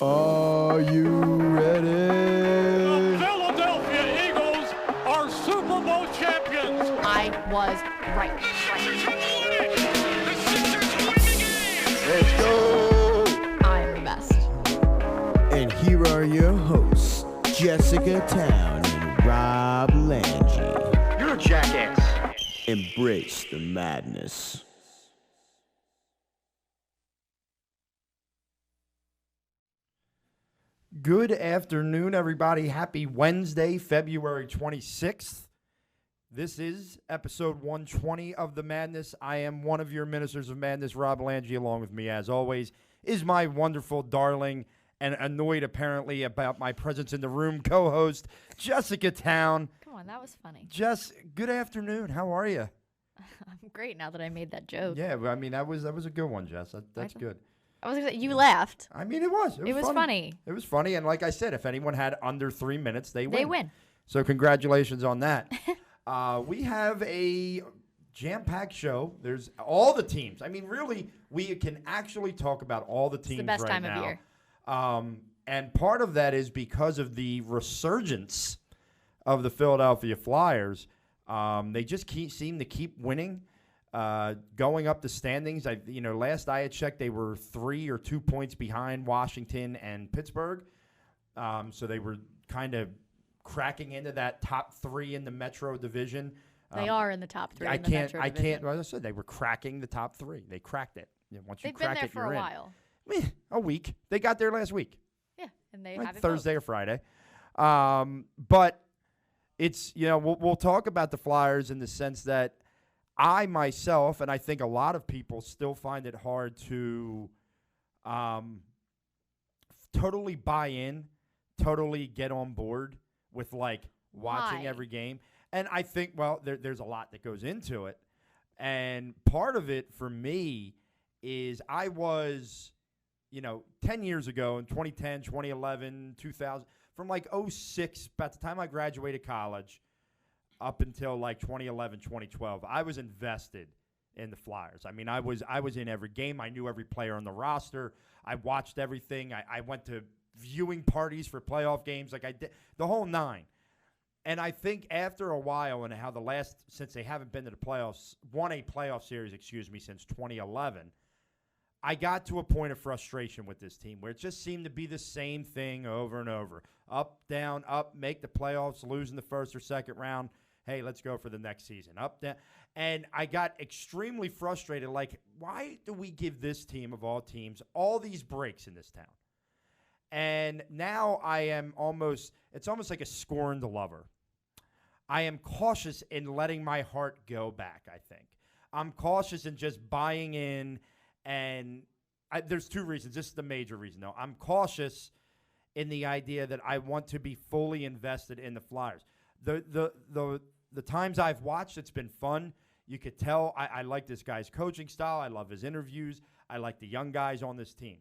Are you ready? The Philadelphia Eagles are Super Bowl champions. I was right. Let's go! I am the best. And here are your hosts, Jessica Town and Rob Lange. You're a jackass. Embrace the madness. Good afternoon, everybody. Happy Wednesday, February 26th. This is episode 120 of The Madness. I am one of your ministers of madness, Rob Lange. Along with me, as always, is my wonderful, darling, and annoyed apparently about my presence in the room co-host, Jessica Town. Come on, that was funny. Jess, good afternoon. How are you? I'm great now that I made that joke. Yeah, I mean, that was a good one, Jess. That's good. I was gonna say, you laughed. I mean, it was funny. It was funny, and like I said, if anyone had under 3 minutes, they win. So congratulations on that. We have a jam-packed show. There's all the teams. I mean, really, we can actually talk about all the teams right now. It's the best time of year. And part of that is because of the resurgence of the Philadelphia Flyers. They just seem to keep winning. Going up the standings, last I had checked, they were 3 or 2 points behind Washington and Pittsburgh. So they were kind of cracking into that top 3 in the Metro Division. They are in the top 3 in the Metro Division. Well, I said they were cracking the top 3. They cracked it. Once you They've crack been there it, for you're a in. while. A week. They got there last week. Yeah, and they Like have it Thursday both. or Friday. But it's, we'll talk about the Flyers in the sense that I myself, and I think a lot of people still find it hard to totally buy in, totally get on board with, like, watching every game. And I think, well, there's a lot that goes into it. And part of it for me is I was, 10 years ago in 2010, 2011, 2000, from like 06, about the time I graduated college, up until like 2011, 2012, I was invested in the Flyers. I mean, I was in every game. I knew every player on the roster. I watched everything. I went to viewing parties for playoff games. Like I did the whole 9. And I think after a while, and how since they haven't been to the playoffs, won a playoff series, since 2011, I got to a point of frustration with this team where it just seemed to be the same thing over and over. Up, down, up, make the playoffs, lose in the first or second round. Hey, let's go for the next season. Up, down. And I got extremely frustrated. Like, why do we give this team of all teams all these breaks in this town? And now it's almost like a scorned lover. I am cautious in letting my heart go back, I think. I'm cautious in just buying in, and there's 2 reasons. This is the major reason, though. I'm cautious in the idea that I want to be fully invested in the Flyers. The times I've watched, it's been fun. You could tell I like this guy's coaching style. I love his interviews. I like the young guys on this team.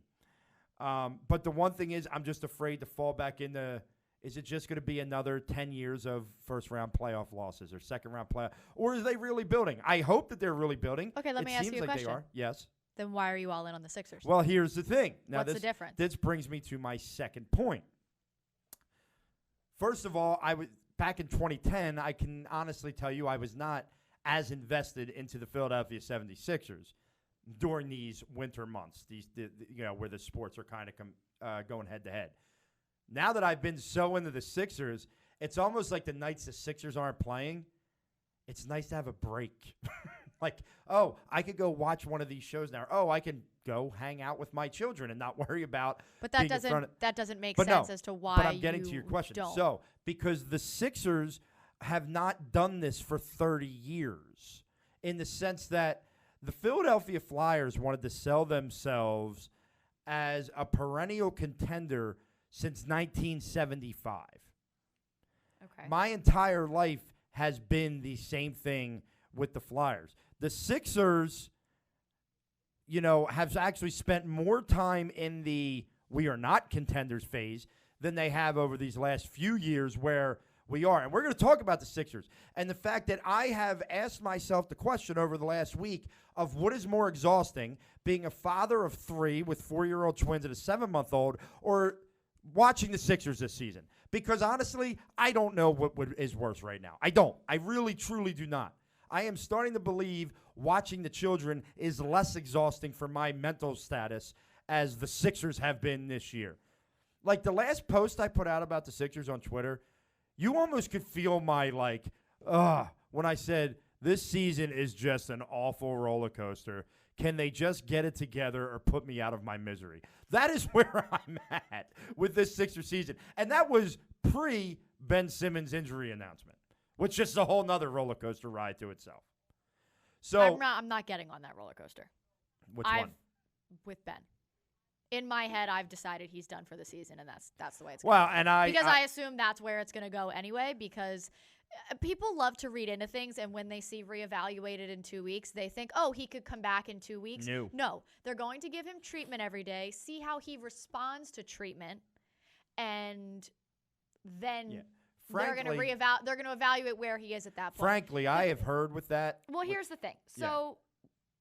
But the one thing is, I'm just afraid to fall back into, is it just going to be another 10 years of first-round playoff losses or second-round playoff? Or are they really building? I hope that they're really building. Okay, let me ask you a question. They are. Yes. Then why are you all in on the Sixers? Well, here's the thing. Now, What's the difference? This brings me to my second point. First of all, back in 2010, I can honestly tell you I was not as invested into the Philadelphia 76ers during these winter months, where the sports are kind of going head-to-head. Now that I've been so into the Sixers, it's almost like the nights the Sixers aren't playing, it's nice to have a break. Like, oh, I could go watch one of these shows now. Oh, I can go hang out with my children and not worry about. But that doesn't make sense as to why. But I'm getting to your question. Don't. So, because the Sixers have not done this for 30 years, in the sense that the Philadelphia Flyers wanted to sell themselves as a perennial contender since 1975. Okay. My entire life has been the same thing with the Flyers. The Sixers, have actually spent more time in the we are not contenders phase than they have over these last few years, where We are. And we're going to talk about the Sixers and the fact that I have asked myself the question over the last week of what is more exhausting, being a father of 3 with 4-year-old twins and a 7-month-old, or watching the Sixers this season. Because honestly, I don't know what is worse right now. I don't. I really, truly do not. I am starting to believe watching the children is less exhausting for my mental status as the Sixers have been this year. Like the last post I put out about the Sixers on Twitter, you almost could feel my when I said this season is just an awful roller coaster. Can they just get it together or put me out of my misery? That is where I'm at with this Sixers season. And that was pre-Ben Simmons injury announcement, which is a whole nother roller coaster ride to itself. So I'm not getting on that roller coaster. Which one? With Ben. In my head, I've decided he's done for the season, and that's the way it's going. Well, and I assume that's where it's going to go anyway, because people love to read into things, and when they see reevaluated in 2 weeks, they think, oh, he could come back in 2 weeks. No, they're going to give him treatment every day, see how he responds to treatment, and then they're going to evaluate where he is at that point. Frankly, I have heard with that. Well, here's the thing. So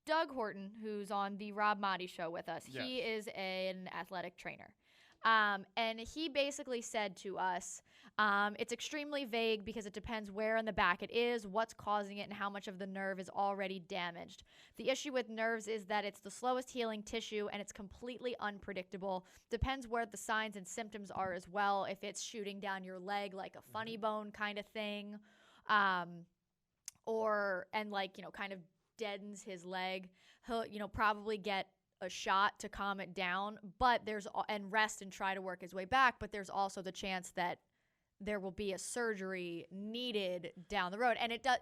Doug Horton, who's on the Rob Motti show with us, he is an athletic trainer. And he basically said to us, it's extremely vague because it depends where in the back it is, what's causing it, and how much of the nerve is already damaged. The issue with nerves is that it's the slowest healing tissue, and it's completely unpredictable. Depends where the signs and symptoms are as well, if it's shooting down your leg like a funny bone kind of thing, kind of deadens his leg. He'll, probably get a shot to calm it down, and rest and try to work his way back. But there's also the chance that there will be a surgery needed down the road. And it does,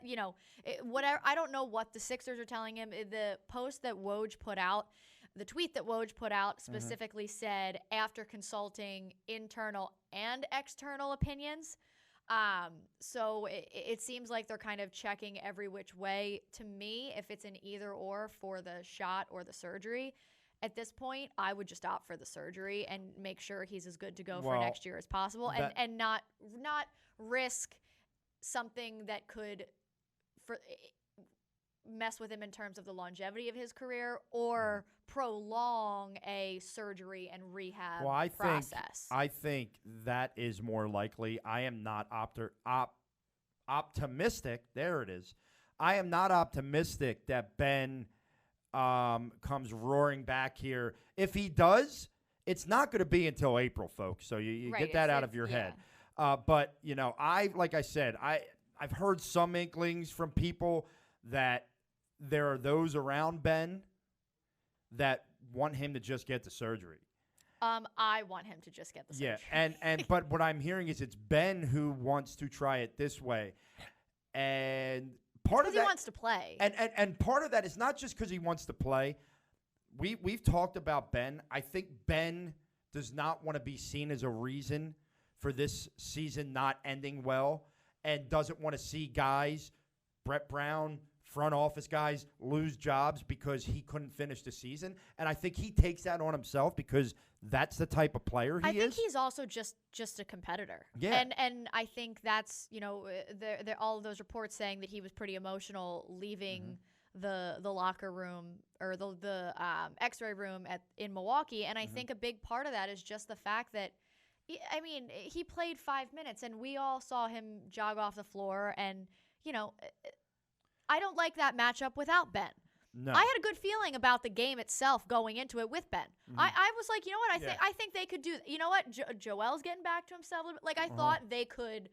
whatever. I don't know what the Sixers are telling him. The post that Woj put out, the tweet that Woj put out specifically said, after consulting internal and external opinions. So it seems like they're kind of checking every which way. To me, if it's an either or for the shot or the surgery, at this point, I would just opt for the surgery and make sure he's as good to go for next year as possible, and not risk something that could mess with him in terms of the longevity of his career or prolong a surgery and rehab process. I think that is more likely. I am not optimistic. There it is. I am not optimistic that Ben comes roaring back here. If he does, it's not going to be until April, folks. So you get that out of your head. But like I said, I've heard some inklings from people that there are those around Ben that want him to just get the surgery. I want him to just get the surgery. Yeah, but what I'm hearing is it's Ben who wants to try it this way, and part of that he wants to play. And part of that is not just because he wants to play. We've talked about Ben. I think Ben does not want to be seen as a reason for this season not ending well, and doesn't want to see guys, Brett Brown, front office guys, lose jobs because he couldn't finish the season. And I think he takes that on himself because that's the type of player he is. I think he's also just a competitor. Yeah. And I think that's, there all of those reports saying that he was pretty emotional leaving the locker room or the X-ray room in Milwaukee. And I think a big part of that is just the fact that, he played 5 minutes and we all saw him jog off the floor, and, I don't like that matchup without Ben. No. I had a good feeling about the game itself going into it with Ben. I was like, I think they could do. You know what? Joel's getting back to himself a little bit. Like I thought they could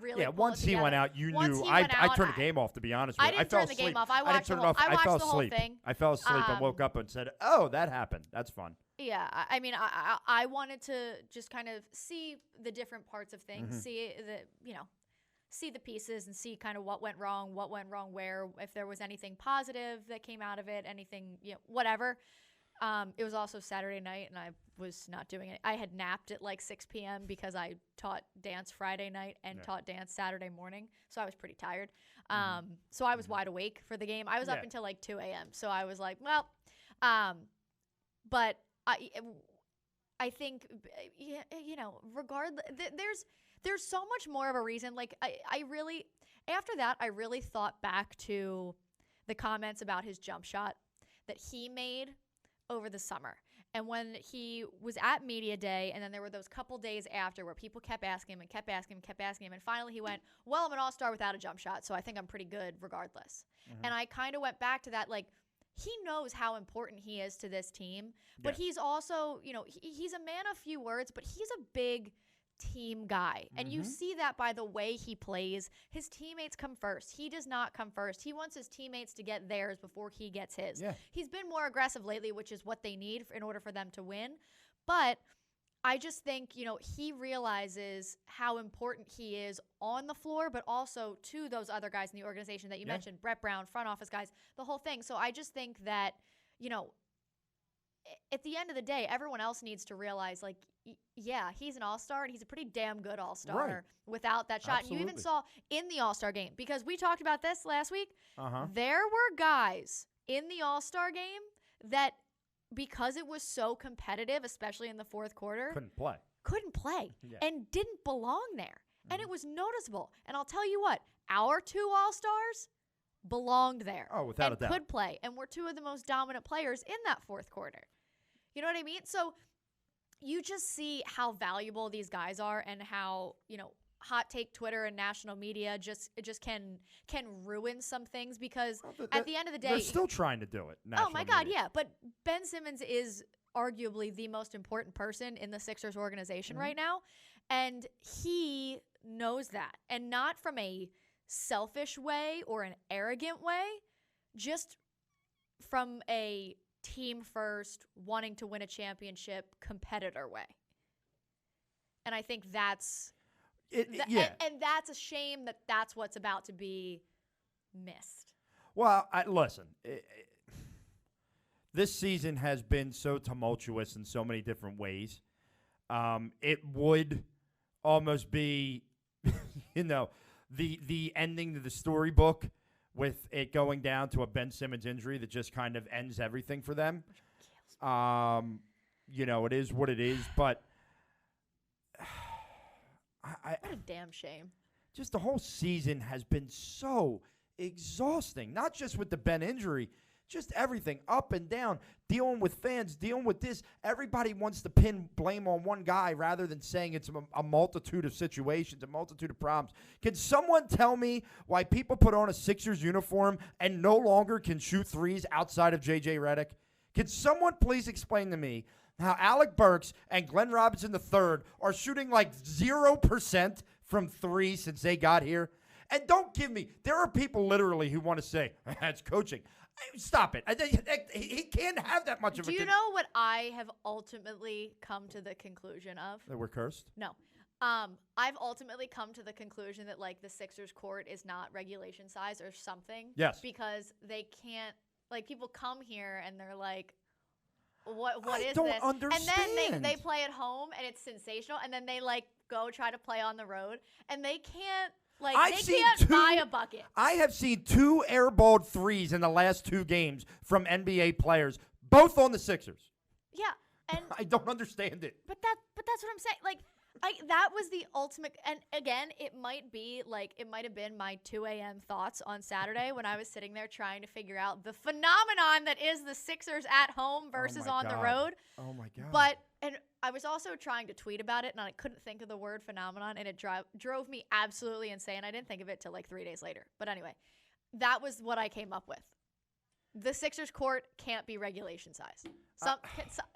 really. Yeah, once he went out, you knew. I turned the game off, to be honest with you. I didn't turn the game off. I watched the whole thing. I fell asleep and woke up and said, "Oh, that happened. That's fun." Yeah, I wanted to just kind of see the different parts of things, see the pieces and see kind of what went wrong where, if there was anything positive that came out of it, anything, whatever. It was also Saturday night and I was not doing it. I had napped at like 6 p.m. because I taught dance Friday night and taught dance Saturday morning. So I was pretty tired. So I was wide awake for the game. I was up until like 2 a.m. So I was like, well, but I think, regardless, there's so much more of a reason. Like, I really, after that, I really thought back to the comments about his jump shot that he made over the summer. And when he was at media day, and then there were those couple days after where people kept asking him and kept asking him, kept asking him. And finally he went, well, I'm an all-star without a jump shot, so I think I'm pretty good regardless. And I kind of went back to that, like, he knows how important he is to this team. But he's also, you know, he's a man of few words, but he's a big team guy. And you see that by the way he plays. His teammates come first. He does not come first. He wants his teammates to get theirs before he gets his. Yeah. He's been more aggressive lately, which is what they need in order for them to win. But I just think, you know, he realizes how important he is on the floor, but also to those other guys in the organization that you mentioned, Brett Brown, front office guys, the whole thing. So I just think that, you know, at the end of the day, everyone else needs to realize, like, yeah, he's an all-star, and he's a pretty damn good all-star without that shot. Absolutely. And you even saw in the all-star game, because we talked about this last week, there were guys in the all-star game that, because it was so competitive, especially in the fourth quarter, couldn't play and didn't belong there. And it was noticeable. And I'll tell you what, our two all-stars belonged there. Oh, without a doubt. Could play, and were two of the most dominant players in that fourth quarter. You know what I mean? So you just see how valuable these guys are, and how, you know, hot take Twitter and national media just can ruin some things, because at the end of the day, they're still trying to do it. Oh my God, yeah. But Ben Simmons is arguably the most important person in the Sixers organization right now, and he knows that, and not from a selfish way or an arrogant way, just from a team first, wanting to win a championship competitor way. And I think that's and that's a shame that that's what's about to be missed. Well, listen, this season has been so tumultuous in so many different ways. It would almost be, you know, the ending to the storybook, with it going down to a Ben Simmons injury that just kind of ends everything for them. You know, it is what it is, but what a damn shame. Just the whole season has been so exhausting, not just with the Ben injury, just everything up and down, dealing with fans, dealing with this. Everybody wants to pin blame on one guy rather than saying it's a multitude of situations, a multitude of problems. Can someone tell me why people put on a Sixers uniform and no longer can shoot threes outside of J.J. Redick? Can someone please explain to me how Alec Burks and Glenn Robinson III are shooting like 0% from three since they got here? And don't give me – there are people literally who want to say, that's coaching. Stop it. He can't have that much of a – Do you know what I have ultimately come to the conclusion of? That we're cursed? No. I've ultimately come to the conclusion that, like, the Sixers court is not regulation size or something. Yes. Because they can't – like, people come here and they're like, what is this? I don't understand. And then they play at home and it's sensational, and then they, like, go try to play on the road, and they can't – like, they can't buy a bucket. I have seen 2 airballed threes in the last 2 games from NBA players, both on the Sixers. Yeah, and I don't understand it. But that's what I'm saying. Like, that was the ultimate. And again, it might have been my 2 a.m. thoughts on Saturday when I was sitting there trying to figure out the phenomenon that is the Sixers at home versus on the road. Oh my God! But and I was also trying to tweet about it, and I couldn't think of the word phenomenon, and it drove me absolutely insane. I didn't think of it till like 3 days later. But anyway, that was what I came up with. The Sixers court can't be regulation size.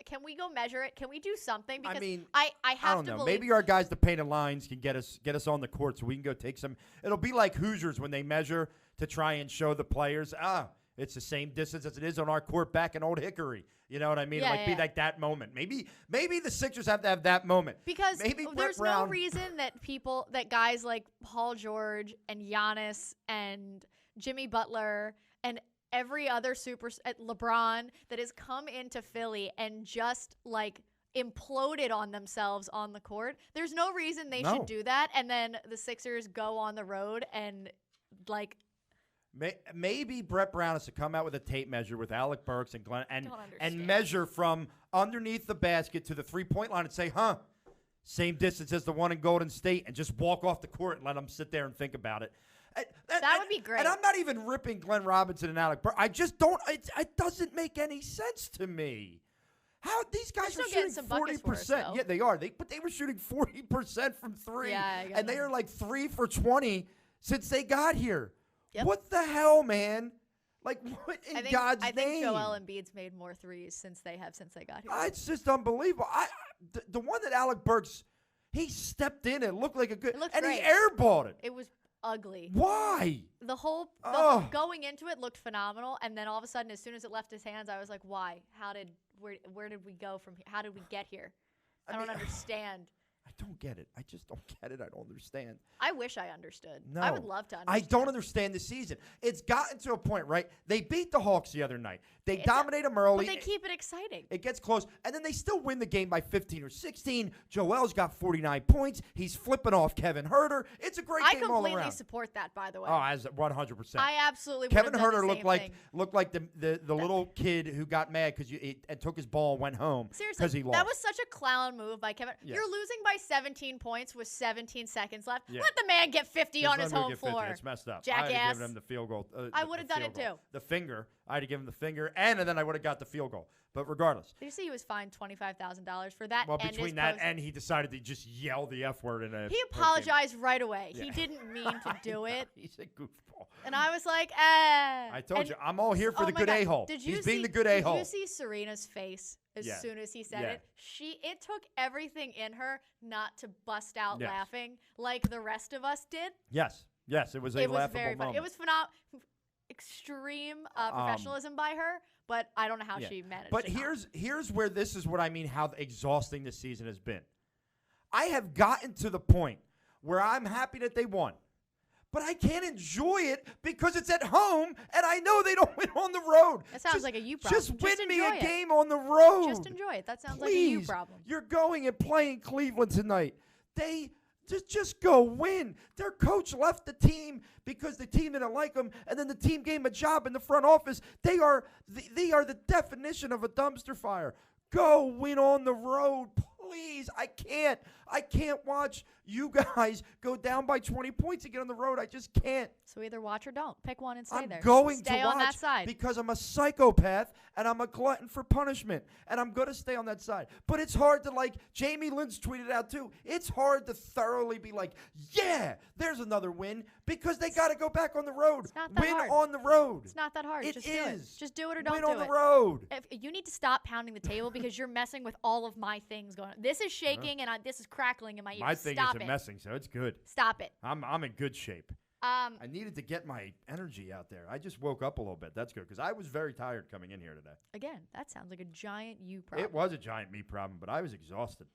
Can we go measure it? Can we do something? Because I have to believe. Maybe our guys, the painted lines, can get us on the court so we can go take some. It'll be like Hoosiers when they measure to try and show the players, it's the same distance as it is on our court back in Old Hickory. You know what I mean? Be like that moment. Maybe the Sixers have to have that moment. Because maybe there's no reason that guys like Paul George and Giannis and Jimmy Butler and every other LeBron that has come into Philly and just like imploded on themselves on the court. There's no reason they should do that. And then the Sixers go on the road and like. Maybe Brett Brown has to come out with a tape measure with Alec Burks and Glenn and measure from underneath the basket to the 3-point line and say, same distance as the one in Golden State, and just walk off the court and let them sit there and think about it. That would be great. And I'm not even ripping Glenn Robinson and Alec Burks. I just don't. It doesn't make any sense to me. How these guys are shooting 40%? Yeah, they are. But they were shooting 40% from three, and they are like 3 for 20 since they got here. Yep. What the hell, man? Like, what in God's name? I think Joel Embiid's made more threes since they got here. It's just unbelievable. The one that Alec Burks, he stepped in and looked like a good, and great. He airballed it. It was ugly. Why? The going into it looked phenomenal, and then all of a sudden, as soon as it left his hands, I was like, why? Where did we go from here? How did we get here? I don't understand. I don't get it. I just don't get it. I don't understand. I wish I understood. No. I would love to understand. I don't understand the season. It's gotten to a point, right? They beat the Hawks the other night. They dominate them early. But they keep it exciting. It gets close, and then they still win the game by 15 or 16. Joel's got 49 points. He's flipping off Kevin Huerter. It's a great game all around. I completely support that, by the way. Oh, as 100%. I absolutely Kevin would have Huerter done the looked like the little kid who got mad and took his ball and went home because he lost. That was such a clown move by Kevin. Yes. You're losing by 17 points with 17 seconds left. Yeah. Let the man get 50 on his home floor. It's messed up. Jackass. I had given him the field goal. I would have done it too. The finger. I had to give him the finger, and then I would have got the field goal. But regardless. Did you see he was fined $25,000 for that? Well, between that and he decided to just yell the F word in a. He apologized right away. Yeah. He didn't mean to do it. He's a goofball. And I was like, eh. I told you, I'm all here for the good a-hole. He's being the good a-hole. Did you see Serena's face as soon as he said it? It took everything in her not to bust out laughing like the rest of us did. Yes, it was a laughable moment. It was phenomenal. Extreme professionalism by her, but I don't know how she managed. But here's where this is what I mean. How exhausting this season has been. I have gotten to the point where I'm happy that they won, but I can't enjoy it because it's at home, and I know they don't win on the road. That sounds like a you problem. Just win me a game on the road. Just enjoy it. That sounds like a you problem. You're going and playing Cleveland tonight. They. Just go win. Their coach left the team because the team didn't like him, and then the team gave him a job in the front office. They are the definition of a dumpster fire. Go win on the road, please. I can't watch you guys go down by 20 points and get on the road. I just can't. So either watch or don't. Pick one and stay there. I'm going to watch on that side because I'm a psychopath and I'm a glutton for punishment, and I'm going to stay on that side. But it's hard to, like Jamie Lynn's tweeted out too, it's hard to thoroughly be like, yeah, there's another win because they got to go back on the road. It's not that hard. On the road. It's not that hard. It Just is. do it. Just do it or don't win do it. on the road. You need to stop pounding the table because you're messing with all of my things going on. This is shaking and this is crackling in my ears. My thing isn't messing, so it's good. Stop it. I'm in good shape. I needed to get my energy out there. I just woke up a little bit. That's good because I was very tired coming in here today. Again, that sounds like a giant you problem. It was a giant me problem, but I was exhausted.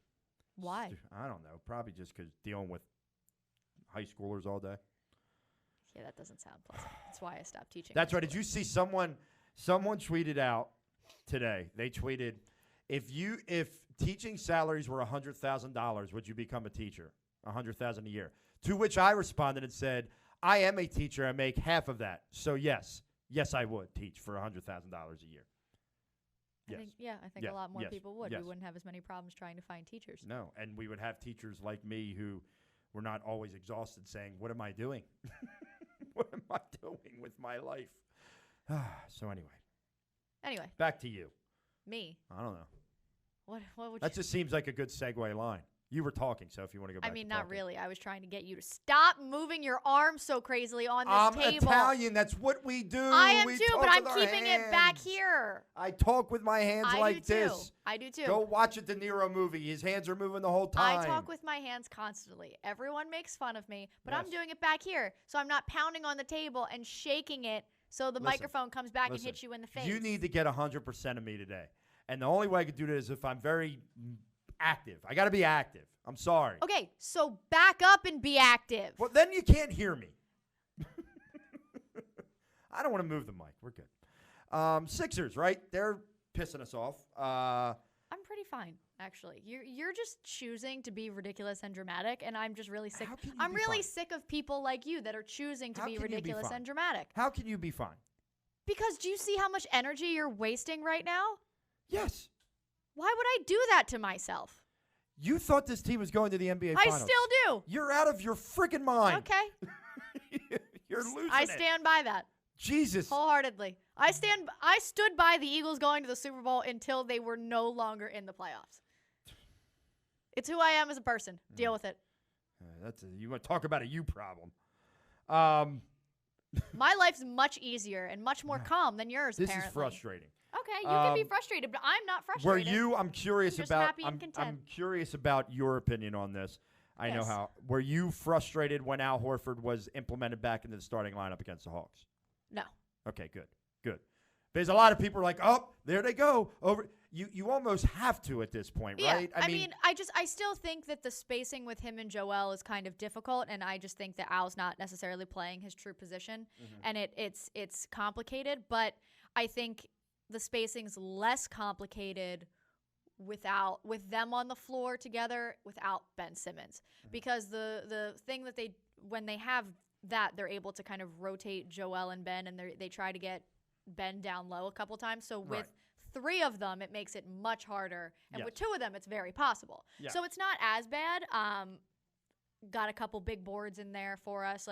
Why? I don't know. Probably just because dealing with high schoolers all day. Yeah, that doesn't sound pleasant. That's why I stopped teaching. That's right. Did you see someone tweeted out today? They tweeted, if teaching salaries were $100,000, would you become a teacher? $100,000 a year. To which I responded and said, I am a teacher. I make half of that. So yes, I would teach for $100,000 a year. I think a lot more people would. Yes. We wouldn't have as many problems trying to find teachers. No, and we would have teachers like me who were not always exhausted saying, what am I doing? What am I doing with my life? So anyway. Back to you. Me? I don't know. What would that just seems like a good segue line. You were talking, so if you want to go back I mean, to not talking. really. I was trying to get you to stop moving your arms so crazily on this table. I'm Italian. That's what we do. I am too, but I'm keeping it back here. I talk with my hands like this. I do too. Go watch a De Niro movie. His hands are moving the whole time. I talk with my hands constantly. Everyone makes fun of me, but I'm doing it back here. So I'm not pounding on the table and shaking it so the microphone comes back and hits you in the face. You need to get 100% of me today. And the only way I could do that is if I'm very active. I got to be active. I'm sorry. Okay, so back up and be active. Well, then you can't hear me. I don't want to move the mic. We're good. Sixers, right? They're pissing us off. I'm pretty fine, actually. You're just choosing to be ridiculous and dramatic, and I'm just really sick. I'm really sick of people like you that are choosing to be ridiculous and dramatic. How can you be fine? Because do you see how much energy you're wasting right now? Yes. Why would I do that to myself? You thought this team was going to the NBA I Finals. still do. You're out of your freaking mind. Okay. You're losing I it. stand by that. Jesus. Wholeheartedly. I stood by the Eagles going to the Super Bowl until they were no longer in the playoffs. It's who I am as a person. Deal with it. You want to talk about a you problem. My life's much easier and much more calm than yours, This apparently. is frustrating. Okay, you can be frustrated, but I'm not frustrated. I'm curious I'm just about happy and content. I'm curious about your opinion on this. I know Yes. how. Were you frustrated when Al Horford was implemented back into the starting lineup against the Hawks? No. Okay, good. Because a lot of people are like, oh, there they go. Over. You almost have to at this point, Yeah, right? I mean, I still think that the spacing with him and Joel is kind of difficult, and I just think that Al's not necessarily playing his true position, and it's complicated. But I think the spacing's less complicated with them on the floor together without Ben Simmons, because the thing that when they have that, they're able to kind of rotate Joel and Ben, and they try to get Ben down low a couple times. So with three of them, it makes it much harder. And with two of them, it's very possible. Yeah. So it's not as bad. Got a couple big boards in there for us.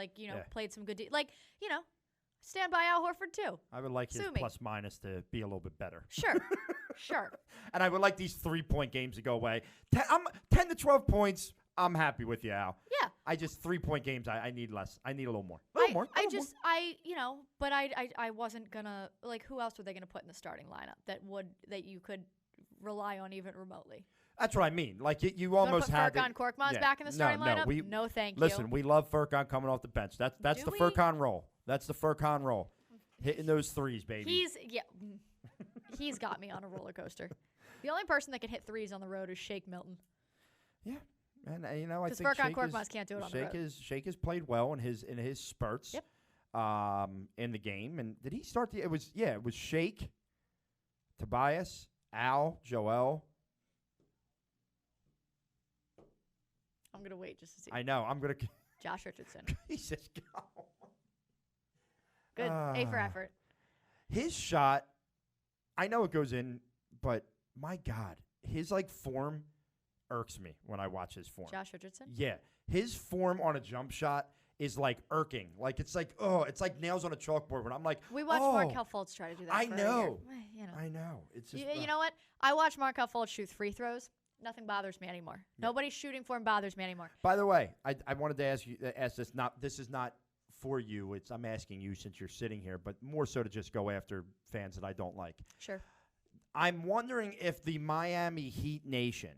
Played some good stand by Al Horford too. I would like his plus minus to be a little bit better. Sure. Sure. And I would like these 3-point games to go away. 10 to 12 points, I'm happy with you, Al. Yeah. I just 3-point games, I need less. I need a little more. But I wasn't gonna, who else were they gonna put in the starting lineup that you could rely on even remotely? That's what I mean. You almost had Furkan Korkmaz back in the starting lineup? No, thank you. Listen, we love Furkan coming off the bench. That's the Furkan roll. That's the Furkan roll. Hitting those threes, baby. He's got me on a roller coaster. The only person that can hit threes on the road is Shake Milton. Yeah. And I think Furkan Korkmaz can't do it on the road. Shake has played well in his spurts. Yep. In the game. And did he start it was Shake, Tobias, Al, Joel. I'm gonna wait just to see. I know. I'm gonna Josh Richardson. Jesus God. Good. A for effort. His shot, I know it goes in, but my God, his form irks me when I watch his form. Josh Richardson? Yeah. His form on a jump shot is irking. It's like nails on a chalkboard when I'm like, we watched Markelle Fultz try to do that. I for know. A year. I know. It's just you know what? I watch Markelle Fultz shoot free throws. Nothing bothers me anymore. Yeah. Nobody's shooting for him bothers me anymore. By the way, I wanted to ask this. This is not for you. I'm asking you since you're sitting here, but more so to just go after fans that I don't like. Sure. I'm wondering if the Miami Heat Nation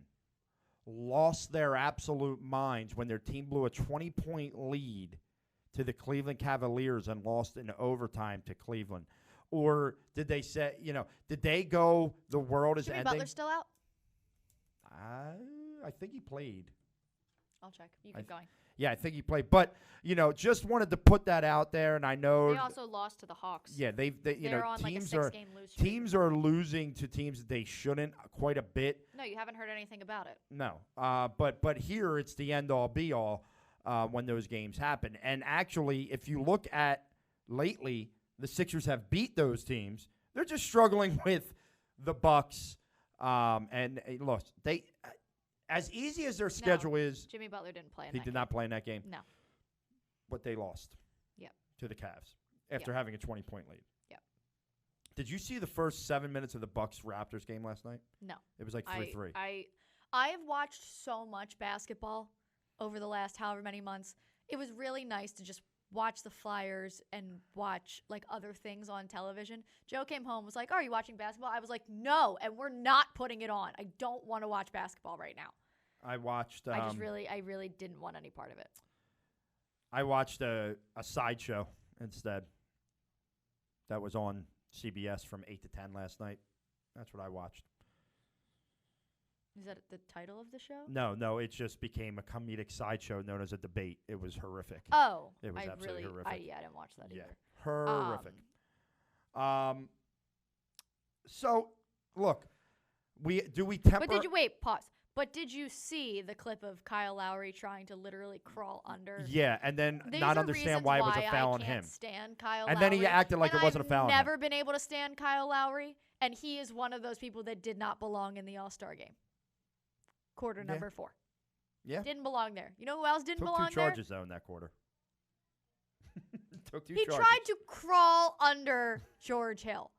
lost their absolute minds when their team blew a 20-point lead to the Cleveland Cavaliers and lost in overtime to Cleveland. Or did they say, did they go, the world is ending? Jimmy Butler still out? I think he played. I'll check. You keep going. Yeah, I think he played. But, just wanted to put that out there, and I know they also lost to the Hawks. Yeah, they're on teams a 6-game lose streak. Teams are losing to teams that they shouldn't quite a bit. No, you haven't heard anything about it. No. But here it's the end all be all when those games happen. And actually, if you look at lately, the Sixers have beat those teams. They're just struggling with the Bucks. And look, they as easy as their schedule is. Jimmy Butler didn't play. He did not play in that game. No. But they lost. Yep. To the Cavs after having a 20-point lead. Yep. Did you see the first 7 minutes of the Bucks-Raptors game last night? No. It was 3-3. I have watched so much basketball over the last however many months. It was really nice to just watch the Flyers and watch other things on television. Joe came home, was like, "Oh, are you watching basketball?" I was like, "No, and we're not putting it on. I don't want to watch basketball right now." I watched. I really didn't want any part of it. I watched a sideshow instead. That was on CBS from 8 to 10 last night. That's what I watched. Is that the title of the show? No, it just became a comedic sideshow known as a debate. It was horrific. Oh. It was absolutely horrific. I didn't watch that either. Horrific. So, look, we temper... But did you, wait, pause. But did you see the clip of Kyle Lowry trying to literally crawl under? Yeah, and then not understand why it was a foul on him. I can't stand Kyle and Lowry. Then he acted like it wasn't a foul on him. I've never been able to stand Kyle Lowry, and he is one of those people that did not belong in the All-Star game. quarter number 4. Yeah. Didn't belong there. You know who else didn't Took belong 2 there? charges, though, in that quarter. Took 2 He charges. tried to crawl under George Hill.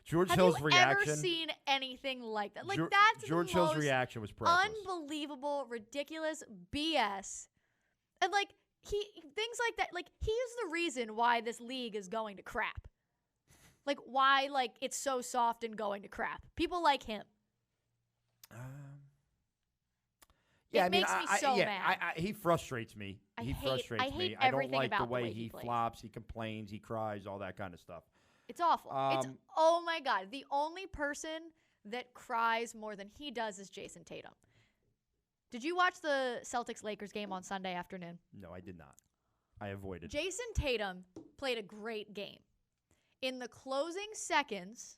George Have Hill's you reaction. ever seen anything like that? Like, that's George the Hill's most reaction was priceless. unbelievable, ridiculous BS. And, like, things like that, like, he is the reason why this league is going to crap. Like, why, like, it's so soft and going to crap. People like him. Yeah, It makes me so mad. He frustrates me. I He hate frustrates me. everything I don't like about the way he he plays. flops, he complains, he cries, all that kind of stuff. It's awful. It's, Um, oh, my God. The only person that cries more than he does is Jason Tatum. Did you watch the Celtics-Lakers game on Sunday afternoon? No, I did not. I avoided. Jason Tatum played a great game. In the closing seconds,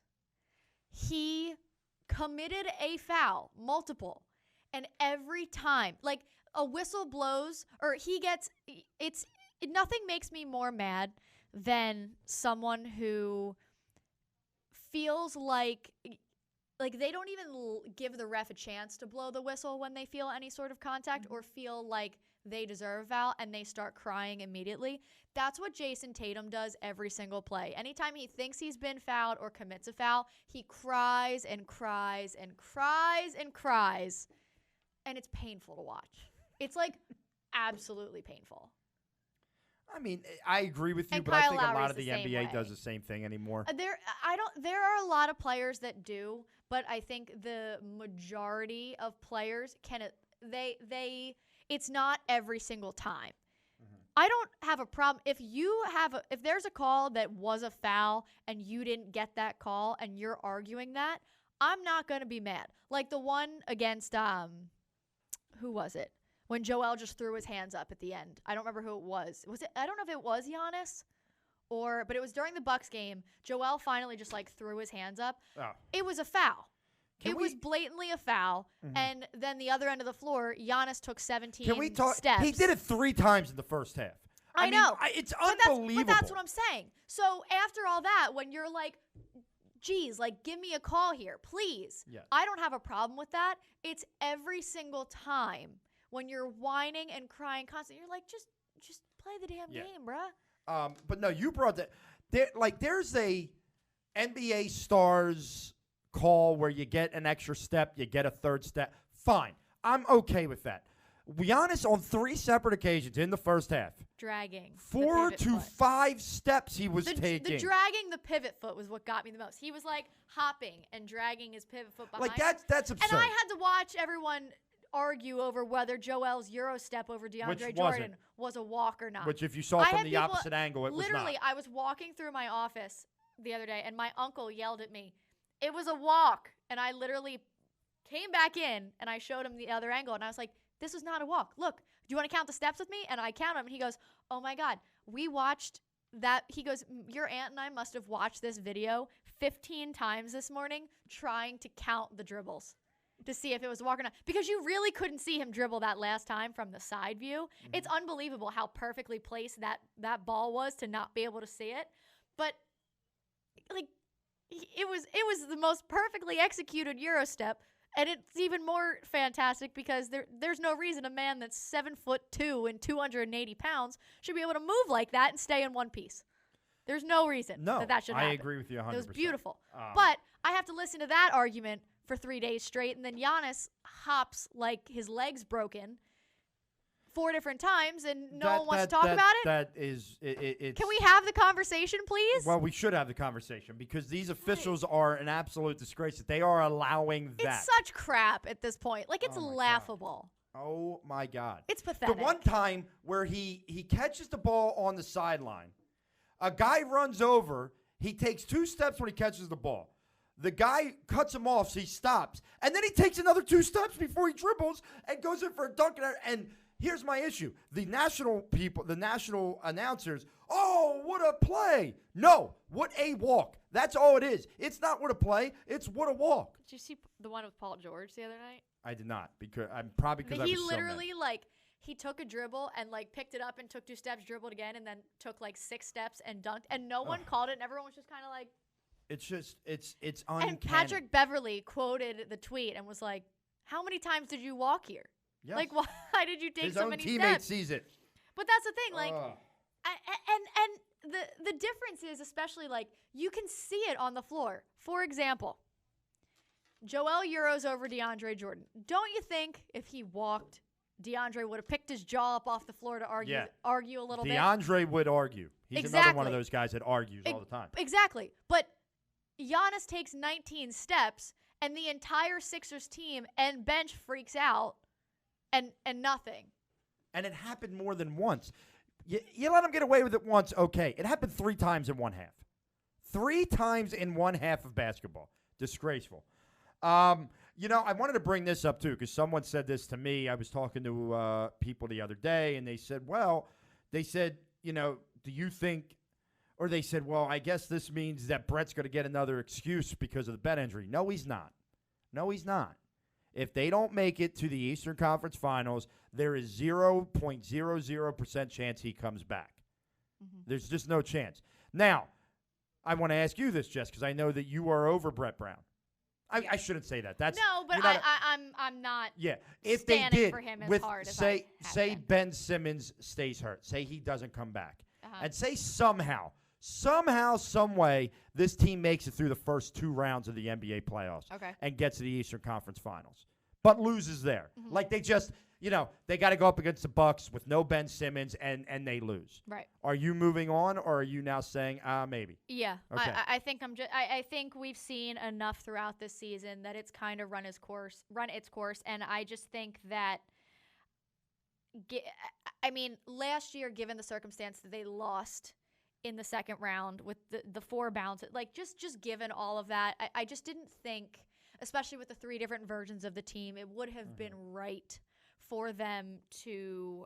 he committed a foul, multiple, and every time, like a whistle blows, or he gets, nothing makes me more mad than someone who feels like they don't even give the ref a chance to blow the whistle when they feel any sort of contact or feel like they deserve a foul and they start crying immediately. That's what Jason Tatum does every single play. Anytime he thinks he's been fouled or commits a foul, he cries and cries and cries and cries. And it's painful to watch. It's like absolutely painful. I mean, I agree with you, And but I Kyle think a lot Lowry's of the the same NBA way. does the same thing anymore. There are a lot of players that do, but I think the majority of players it's not every single time. I don't have a problem if there's a call that was a foul and you didn't get that call and you're arguing that, I'm not going to be mad. Like the one against who was it? When Joel just threw his hands up at the end. I don't remember who it was. I don't know if it was Giannis but it was during the Bucks game. Joel finally just like threw his hands up. Oh. It was a foul. It was blatantly a foul. And then the other end of the floor, Giannis took 17 Can we talk? steps. He did it 3 times in the first half. I know. It's But unbelievable. that's what I'm saying. So after all that, when you're like, geez, like, give me a call here, please. Yes. I don't have a problem with that. It's every single time when you're whining and crying constantly. You're like, just play the damn game, bruh. But no, you brought that. There's a NBA stars call where you get an extra step, you get a third step. Fine. I'm okay with that. Giannis on 3 separate occasions in the first half. Dragging. Dragging. 4 to 5 steps he was taking. The dragging the pivot foot was what got me the most. He was like hopping and dragging his pivot foot behind. Like that's absurd. And I had to watch everyone argue over whether Joel's Euro step over DeAndre Jordan was a walk or not. Which if you saw from the opposite angle, it was not. Literally, I was walking through my office the other day, and my uncle yelled at me, it was a walk. And I literally came back in, and I showed him the other angle, and I was like, this is not a walk. Look, do you want to count the steps with me? And I count them, and he goes, oh, my God, we watched that. He goes, your aunt and I must have watched this video 15 times this morning trying to count the dribbles to see if it was a walk or not. Because you really couldn't see him dribble that last time from the side view. Mm-hmm. It's unbelievable how perfectly placed that ball was to not be able to see it. But, like, it was the most perfectly executed Euro step. And it's even more fantastic because there's no reason a man that's 7'2" and 280 pounds should be able to move like that and stay in one piece. There's no reason that should happen. I agree with you 100%. It was beautiful. But I have to listen to that argument for 3 days straight, and then Giannis hops like his leg's broken 4 different times, and no one wants to talk about it? That is it's Can we have the conversation, please? Well, we should have the conversation because these officials are an absolute disgrace that they are allowing that. It's such crap at this point. Like, it's laughable. Oh, my God. It's pathetic. The one time where he catches the ball on the sideline, a guy runs over, he takes 2 steps when he catches the ball. The guy cuts him off, so he stops. And then he takes another 2 steps before he dribbles and goes in for a dunk. And here's my issue. The national announcers, oh, what a play. No, what a walk. That's all it is. It's not what a play. It's what a walk. Did you see the one with Paul George the other night? I did not because I was He so literally, mad. he took a dribble and, picked it up and took 2 steps, dribbled again, and then took, 6 steps and dunked. And no one called it, and everyone was just kind of like. It's just, it's uncanny. And Patrick Beverly quoted the tweet and was like, How many times did you walk here? Yes. Like, why did you take His so own many teammate steps? sees it. But that's the thing, like, and the difference is, especially, like, you can see it on the floor. For example, Joel Euros over DeAndre Jordan. Don't you think if he walked, DeAndre would have picked his jaw up off the floor to argue a little bit? DeAndre would argue. He's another one of those guys that argues all the time. Exactly. But Giannis takes 19 steps, and the entire Sixers team and bench freaks out, and nothing. And it happened more than once. You let him get away with it once, okay. It happened 3 times in one half. 3 times in one half of basketball. Disgraceful. You know, I wanted to bring this up, too, because someone said this to me. I was talking to people the other day, and they said, you know, do you think, or they said, well, I guess this means that Brett's going to get another excuse because of the Ben injury. No, he's not. No, he's not. If they don't make it to the Eastern Conference Finals, there is 0.00% chance he comes back. Mm-hmm. There's just no chance. Now, I want to ask you this, Jess, because I know that you are over Brett Brown. I shouldn't say that. That's no, but I'm not. Yeah, if standing they did for him as with hard as say I have Ben Simmons stays hurt, say he doesn't come back, Uh-huh. and say somehow, some way, this team makes it through the first 2 rounds of the NBA playoffs, and gets to the Eastern Conference Finals, but loses there. Mm-hmm. Like they just, you know, they got to go up against the Bucks with no Ben Simmons, and they lose. Right. Are you moving on, or are you now saying, maybe? Yeah. Okay. I think I think we've seen enough throughout this season that it's kind of run its course, and I just think that. I mean, last year, given the circumstance that they lost in the second round with the 4 bounces, like just given all of that, I just didn't think, especially with the 3 different versions of the team, it would have been right for them to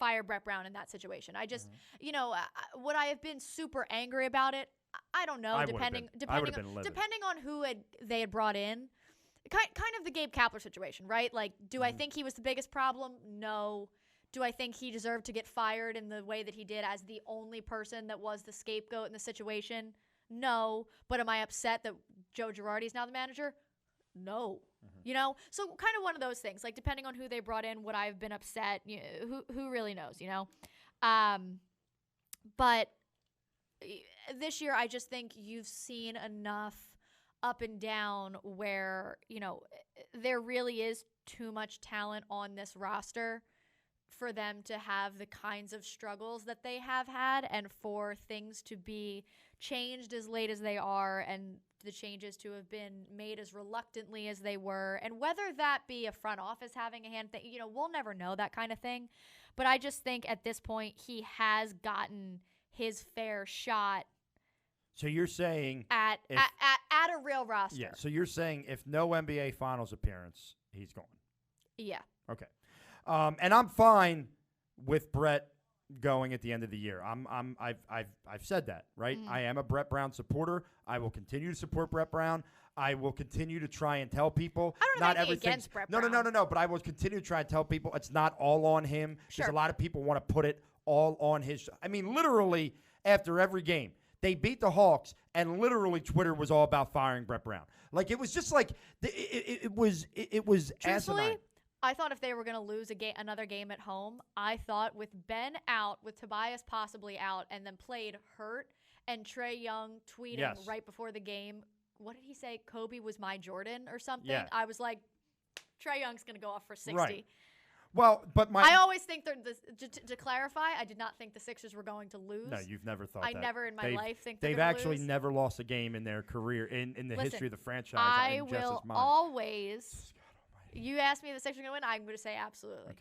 fire Brett Brown in that situation. I just, you know, would I have been super angry about it? I don't know. Depending on who they had brought in. Kind of the Gabe Kapler situation, right? Like, do I think he was the biggest problem? No. Do I think he deserved to get fired in the way that he did as the only person that was the scapegoat in the situation? No. But am I upset that Joe Girardi is now the manager? No. You know? So kind of one of those things. Like, depending on who they brought in, would I have been upset? You know, who really knows, you know? But this year, I just think you've seen enough up and down where, you know, there really is too much talent on this roster for them to have the kinds of struggles that they have had, and for things to be changed as late as they are, and the changes to have been made as reluctantly as they were. And whether that be a front office having a hand, you know, we'll never know that kind of thing. But I just think at this point he has gotten his fair shot. So you're saying at a real roster. Yeah. So you're saying if no NBA Finals appearance, he's gone. Yeah. Okay. And I'm fine with Brett going at the end of the year. I've said that, right? I am a Brett Brown supporter. I will continue to support Brett Brown. I will continue to try and tell people I don't not have anything everything against Brett Brown. No. But I will continue to try and tell people it's not all on him, because a lot of people want to put it all on his. I mean, literally after every game. They beat the Hawks, and literally Twitter was all about firing Brett Brown. Like, it was just like it was Truthfully, asinine. I thought if they were going to lose another game at home, I thought with Ben out, with Tobias possibly out, and then played hurt, and Trae Young tweeting right before the game, what did he say? Kobe was my Jordan or something? Yeah. I was like, Trae Young's going to go off for 60. Right. Well, but I always think to clarify, I did not think the Sixers were going to lose. No, you've never thought that. I never in my life think they've actually lose. never lost a game in their career in the history of the franchise. I will always. You asked me if the Sixers are going to win. I'm going to say absolutely.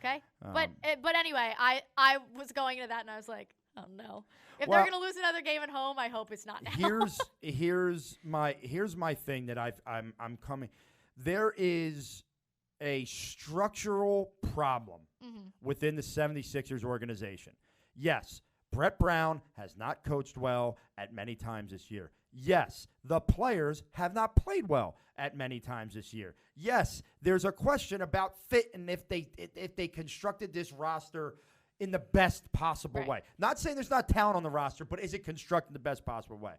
Okay. But anyway, I was going into that and I was like, oh no. If they're going to lose another game at home, I hope it's not now. Here's my thing that I'm coming. There is a structural problem within the 76ers organization. Yes, Brett Brown has not coached well at many times this year. Yes, the players have not played well at many times this year. Yes, there's a question about fit and if they constructed this roster in the best possible way. Not saying there's not talent on the roster, but is it constructed in the best possible way?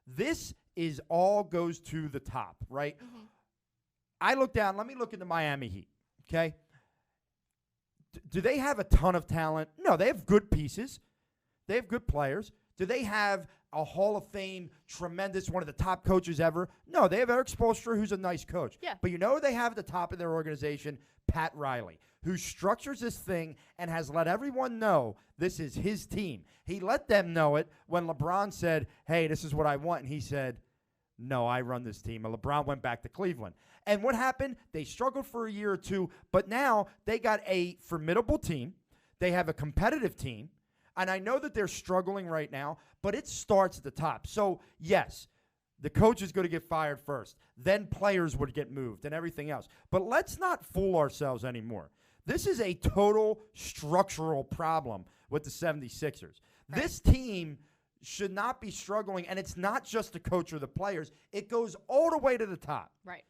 This is all goes to the top, right? I look down. Let me look at the Miami Heat, okay? Do they have a ton of talent? No, they have good pieces. They have good players. Do they have a Hall of Fame, tremendous, one of the top coaches ever? No, they have Eric Spoelstra, who's a nice coach. Yeah. But you know who they have at the top of their organization? Pat Riley, who structures this thing and has let everyone know this is his team. He let them know it when LeBron said, hey, this is what I want. And he said, no, I run this team. And LeBron went back to Cleveland. And what happened? They struggled for a year or two, but now they got a formidable team. They have a competitive team. And I know that they're struggling right now, but it starts at the top. So, yes, the coach is going to get fired first. Then players would get moved and everything else. But let's not fool ourselves anymore. This is a total structural problem with the 76ers. Right. This team should not be struggling, and it's not just the coach or the players. It goes all the way to the top. Right.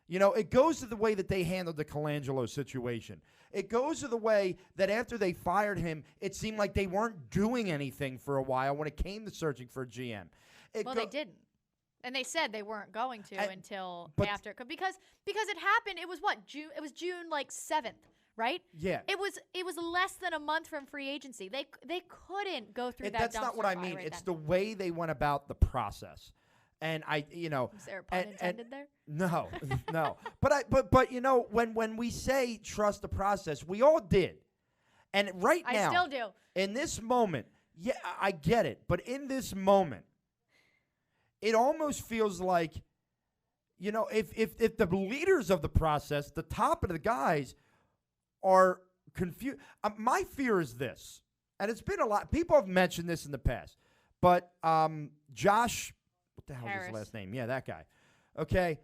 You know, it goes to the way that they handled the Colangelo situation. It goes to the way that after they fired him, it seemed like they weren't doing anything for a while when it came to searching for a GM. They didn't. And they said they weren't going to until after. Because it happened, it was what? June? It was June, 7th, right? Yeah. It was less than a month from free agency. They couldn't go through that. That's not what I mean. It's the way they went about the process. And is there a pun intended there? No, no. But when we say trust the process, we all did. And now, I still do. In this moment, yeah, I get it. But in this moment, it almost feels like, if the leaders of the process, the top of the guys, are confused. My fear is this, and it's been a lot. People have mentioned this in the past, but Josh. What the hell is his last name? Yeah, that guy. Okay.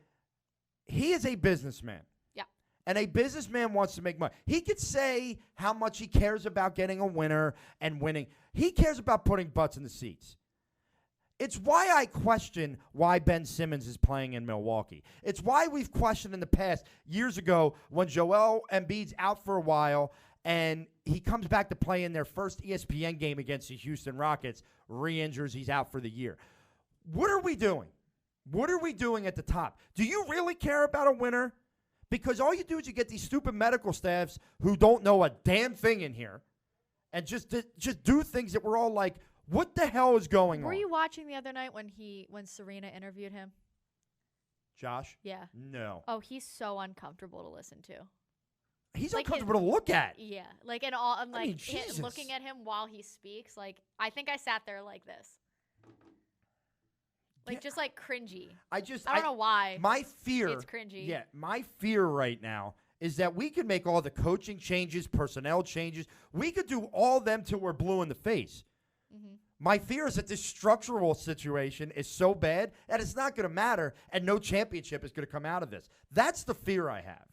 He is a businessman. Yeah. And a businessman wants to make money. He could say how much he cares about getting a winner and winning. He cares about putting butts in the seats. It's why I question why Ben Simmons is playing in Milwaukee. It's why we've questioned in the past, years ago, when Joel Embiid's out for a while and he comes back to play in their first ESPN game against the Houston Rockets, re-injures, he's out for the year. What are we doing? What are we doing at the top? Do you really care about a winner? Because all you do is you get these stupid medical staffs who don't know a damn thing in here and just do things that we're all like, what the hell is going on? Were you watching the other night when Serena interviewed him? Josh? Yeah. No. Oh, he's so uncomfortable to listen to. He's uncomfortable to look at. Yeah. And all I'm Jesus. looking at him while he speaks, I think I sat there like this. Just cringy. I don't know why. My fear. It's cringy. Yeah, my fear right now is that we could make all the coaching changes, personnel changes. We could do all them till we're blue in the face. Mm-hmm. My fear is that this structural situation is so bad that it's not going to matter and no championship is going to come out of this. That's the fear I have.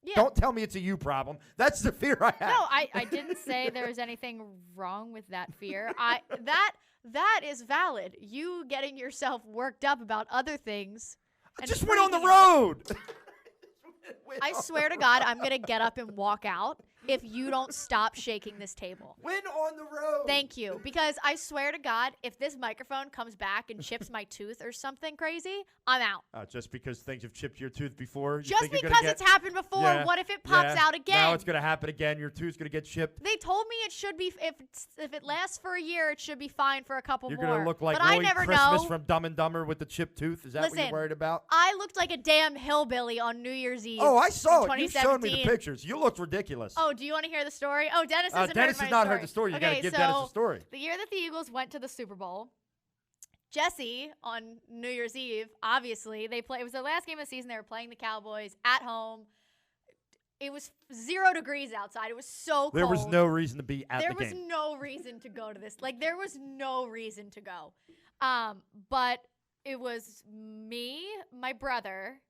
Yeah. Don't tell me it's a you problem. That's the fear I have. No, I didn't say there was anything wrong with that fear. That is valid. You getting yourself worked up about other things. I just went on the road. I swear to God, I'm going to get up and walk out if you don't stop shaking this table. Went on the road. Thank you. Because I swear to God, if this microphone comes back and chips my tooth or something crazy, I'm out. Just because things have chipped your tooth before? Just because it's happened before. Yeah, what if it pops out again? Now it's going to happen again. Your tooth's going to get chipped. They told me it should be, if it lasts for a year, it should be fine for a couple more. You're going to look like Lloyd Christmas from Dumb and Dumber with the chipped tooth? Is that what you're worried about? I looked like a damn hillbilly on New Year's Eve. Oh, I saw it. You showed me the pictures. You looked ridiculous. Oh, do you want to hear the story? Oh, Dennis hasn't Dennis has not heard the story. You got to give Dennis the story. The year that the Eagles went to the Super Bowl, Jesse on New Year's Eve, obviously, it was their last game of the season. They were playing the Cowboys at home. It was 0 degrees outside. It was so cold. There was no reason to be at the game. There was no reason to go to this. There was no reason to go. But it was me, my brother,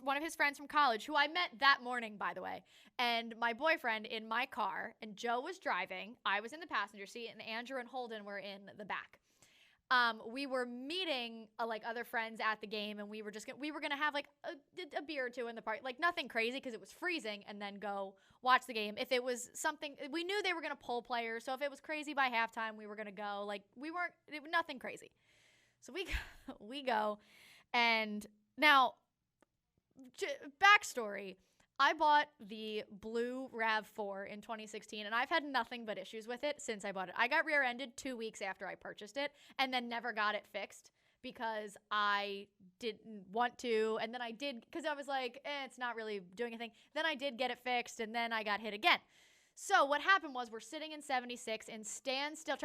one of his friends from college, who I met that morning, by the way, and my boyfriend in my car, and Joe was driving. I was in the passenger seat, and Andrew and Holden were in the back. We were meeting other friends at the game, and we were gonna have a beer or two in the park, nothing crazy because it was freezing, and then go watch the game. If it was something, we knew they were gonna pull players, so if it was crazy by halftime, we were gonna go. Nothing crazy. So we go, and now backstory. I bought the blue RAV4 in 2016, and I've had nothing but issues with it since I bought it. I got rear-ended 2 weeks after I purchased it, and then never got it fixed because I didn't want to, and then I did, because I was like, it's not really doing anything. Then I did get it fixed, and then I got hit again. So what happened was we're sitting in 76 in standstill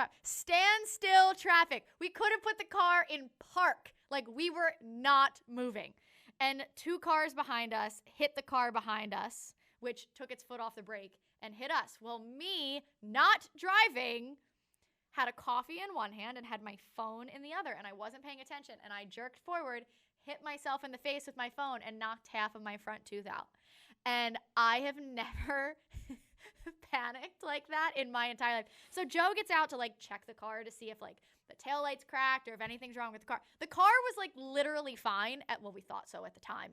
traffic. We couldn't put the car in park. Like, we were not moving. And 2 cars behind us hit the car behind us, which took its foot off the brake and hit us. Well, me, not driving, had a coffee in one hand and had my phone in the other, and I wasn't paying attention. And I jerked forward, hit myself in the face with my phone, and knocked half of my front tooth out. And I have never panicked like that in my entire life. So Joe gets out to, like, check the car to see if, like, the taillight's cracked or if anything's wrong with the car. The car was, like, literally fine. Well, we thought so at the time.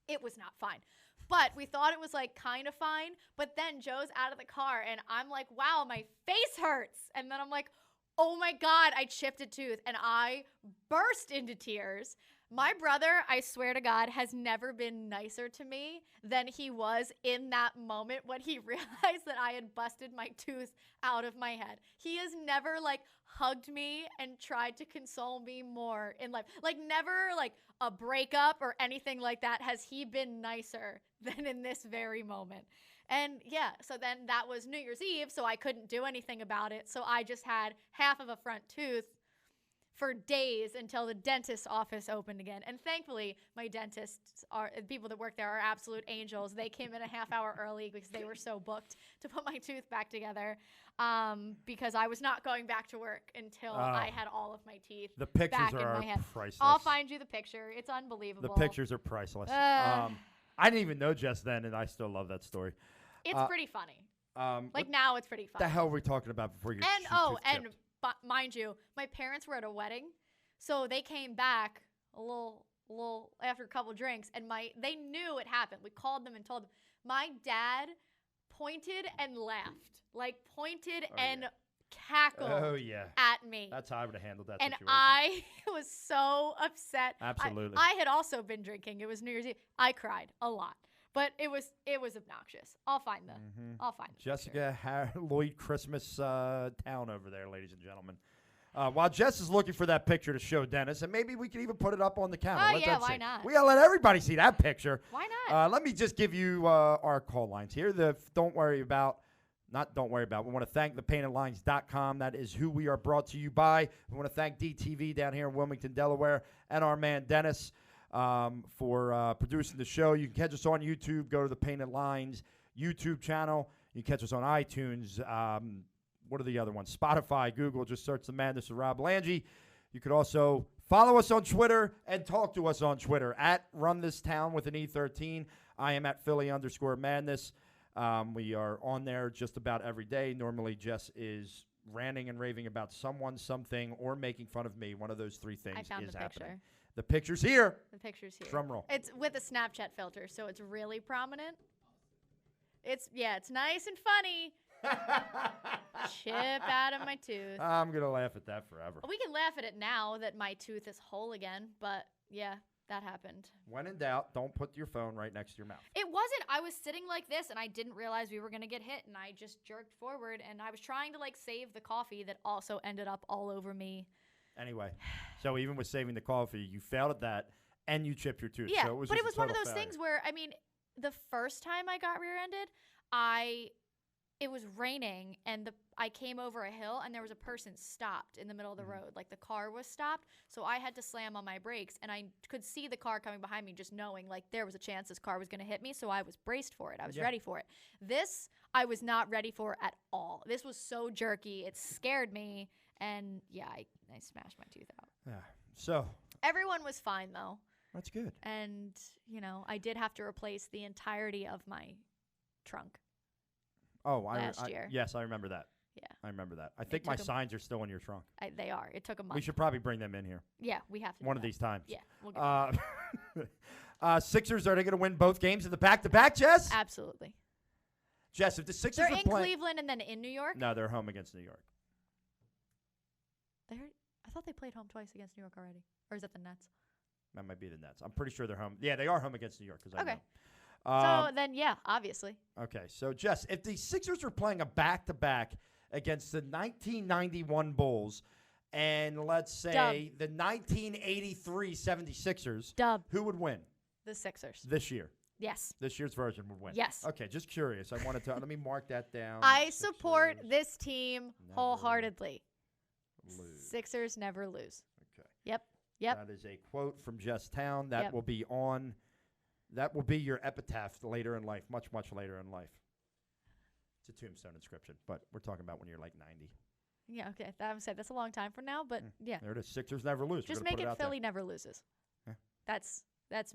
It was not fine. But we thought it was, like, kind of fine. But then Joe's out of the car, and I'm like, wow, my face hurts. And then I'm like, oh, my God, I chipped a tooth. And I burst into tears. My brother, I swear to God, has never been nicer to me than he was in that moment when he realized that I had busted my tooth out of my head. He has never, like, hugged me and tried to console me more in life. Like, never, like, a breakup or anything like that has he been nicer than in this very moment. And, yeah, so then that was New Year's Eve, so I couldn't do anything about it. So I just had half of a front tooth for days until the dentist's office opened again. And thankfully, my dentists people that work there are absolute angels. They came in a half hour early because they were so booked to put my tooth back together, because I was not going back to work until I had all of my teeth The pictures back in are my head. priceless. I'll find you the picture. It's unbelievable. The pictures are priceless. I didn't even know just then, and I still love that story. It's pretty funny. What Now it's pretty funny. the hell were we talking about before you And mind you, my parents were at a wedding, so they came back a little after a couple drinks, and they knew it happened. We called them and told them. My dad pointed and laughed, like cackled at me. That's how I would have handled that and situation. I was so upset. Absolutely. I had also been drinking. It was New Year's Eve. I cried a lot. But it was obnoxious. I'll find the Jessica Lloyd Christmas town over there, ladies and gentlemen. While Jess is looking for that picture to show Dennis, and maybe we can even put it up on the camera. Why not? We gotta let everybody see that picture. Why not? Let me just give you our call lines here. We want to thank thepaintedlines.com. That is who we are brought to you by. We want to thank DETV down here in Wilmington, Delaware, and our man Dennis for producing the show. You can catch us on YouTube. Go to the Painted Lines YouTube channel. You can catch us on iTunes. What are the other ones? Spotify, Google. Just search The Madness of Rob Lange. You could also follow us on Twitter and talk to us on Twitter at RunThisTown with an E13. I am at Philly_Madness. We are on there just about every day. Normally, Jess is ranting and raving about someone, something, or making fun of me. One of those 3 things is happening. Picture. The picture's here. The picture's here. Drum roll. It's with a Snapchat filter, so it's really prominent. It's nice and funny. Chip out of my tooth. I'm going to laugh at that forever. We can laugh at it now that my tooth is whole again, but yeah, that happened. When in doubt, don't put your phone right next to your mouth. It wasn't. I was sitting like this, and I didn't realize we were going to get hit, and I just jerked forward, and I was trying to, like, save the coffee that also ended up all over me. Anyway, so even with saving the coffee, you failed at that, and you chipped your tooth. Yeah, so it but it was one of those failure. things where, I mean, the first time I got rear-ended, it was raining, and I came over a hill, and there was a person stopped in the middle of the road. Like, the car was stopped, so I had to slam on my brakes, and I could see the car coming behind me, just knowing, like, there was a chance this car was going to hit me, so I was braced for it. I was ready for it. This, I was not ready for at all. This was so jerky. It scared me, and, yeah, I smashed my tooth out. Yeah, so. Everyone was fine, though. That's good. And, I did have to replace the entirety of my trunk. Oh, last year. Yes, I remember that. Yeah. I remember that. I think my signs are still in your trunk. They are. It took a month. We should probably bring them in here. Yeah, we have to. One of these times. Yeah. We'll get Sixers, are they going to win both games in the back-to-back, Jess? Absolutely. Jess, if the Sixers They're are in playing... Cleveland and then in New York? No, they're home against New York. I thought they played home twice against New York already. Or is that the Nets? That might be the Nets. I'm pretty sure they're home. Yeah, they are home against New York because I Okay. know. So then, yeah, obviously. Okay, so Jess, if the Sixers were playing a back-to-back against the 1991 Bulls and let's say the 1983 76ers, who would win The Sixers. this year? Yes. This year's version would win. Yes. Okay, just curious. I wanted to let me mark that down. I support Sixers this team wholeheartedly. lose. Sixers never lose. Okay. Yep. That is a quote from Jess Town. That will be on. That will be your epitaph later in life, much, much later in life. It's a tombstone inscription, but we're talking about when you're like 90. Yeah, okay. That's a long time from now, but yeah. There it is. Sixers never lose. Just make it Philly never loses. Yeah. That's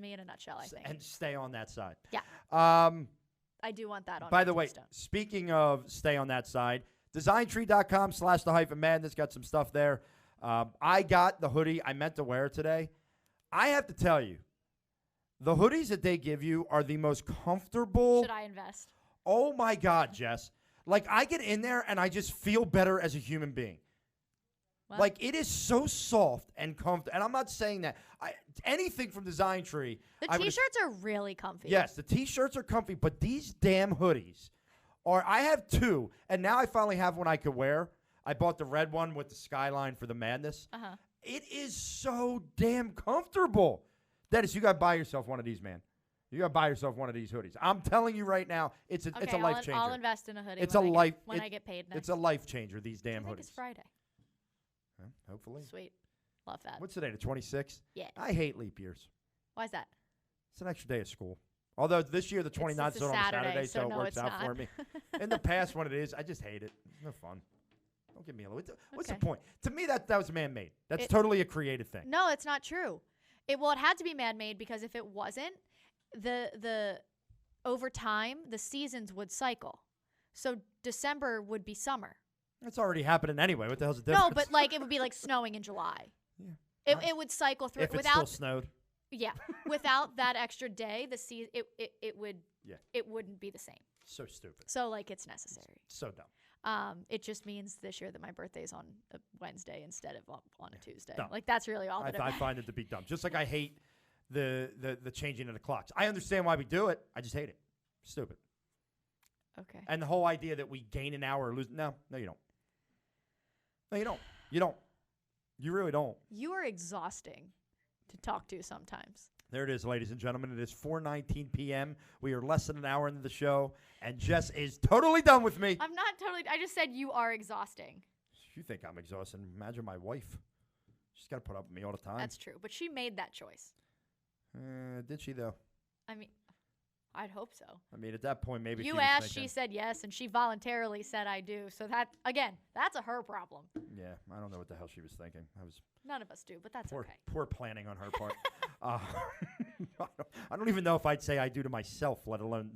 me in a nutshell, I think. And stay on that side. Yeah. I do want that on By my the way, tombstone. speaking of stay on that side, designtree.com/the-madness got some stuff there. I got the hoodie I meant to wear today. I have to tell you, the hoodies that they give you are the most comfortable. Should I invest? Oh, my God, Jess. Like, I get in there and I just feel better as a human being. Well, Like, it is so soft and comfortable. And I'm not saying that. Anything from Design Tree. the T-shirts are really comfy. Yes, the T-shirts are comfy, but these damn hoodies are. I have two, and now I finally have one I could wear. I bought the red one with the skyline for the madness. Uh-huh. It is so damn comfortable. Dennis, you got to buy yourself one of these, man. You got to buy yourself one of these hoodies. I'm telling you right now, it's a life changer. I'll invest in a hoodie It's when a I get, life. when I get paid next. It's a life changer. These damn I think hoodies. it's Friday. Huh? Hopefully. Sweet. Love that. What's today? The 26th. Yeah. I hate leap years. Why is that? It's an extra day of school. Although this year the 29th it's is a on a Saturday, so so it no, works it's out not. for me. In the past, when it is, I just hate it. It's no fun. Don't give me a little. What's the Okay. point? To me, that was man-made. That's It- totally a creative thing. No, it's not true. It had to be man-made because if it wasn't, the over time the seasons would cycle. So December would be summer. That's already happening anyway. What the hell's the difference? No, but like it would be like snowing in July. Yeah. It would cycle through if it without still snowed. yeah without that extra day the season it would Yeah. it wouldn't be the same. So stupid. So like it's necessary. So dumb. It just means this year that my birthday's on a Wednesday instead of on a Tuesday. Dumb. Like that's really all that I find it to be dumb. Just like I hate the changing of the clocks. I understand why we do it. I just hate it. Stupid. Okay. And the whole idea that we gain an hour or lose. No, you don't. No, you don't. You don't. You really don't. You are exhausting to talk to sometimes. There it is, ladies and gentlemen. It is 4:19 p.m. We are less than an hour into the show, and Jess is totally done with me. I'm not totally. I just said you are exhausting. You think I'm exhausted? Imagine my wife. She's got to put up with me all the time. That's true, but she made that choice. Did she, though? I mean, I'd hope so. I mean, at that point, maybe You she was asked, thinking, she said yes, and she voluntarily said I do. So that again, that's a her problem. Yeah, I don't know what the hell she was thinking. I was None of us do, but that's okay. poor planning on her part. I don't even know if I'd say I do to myself, let alone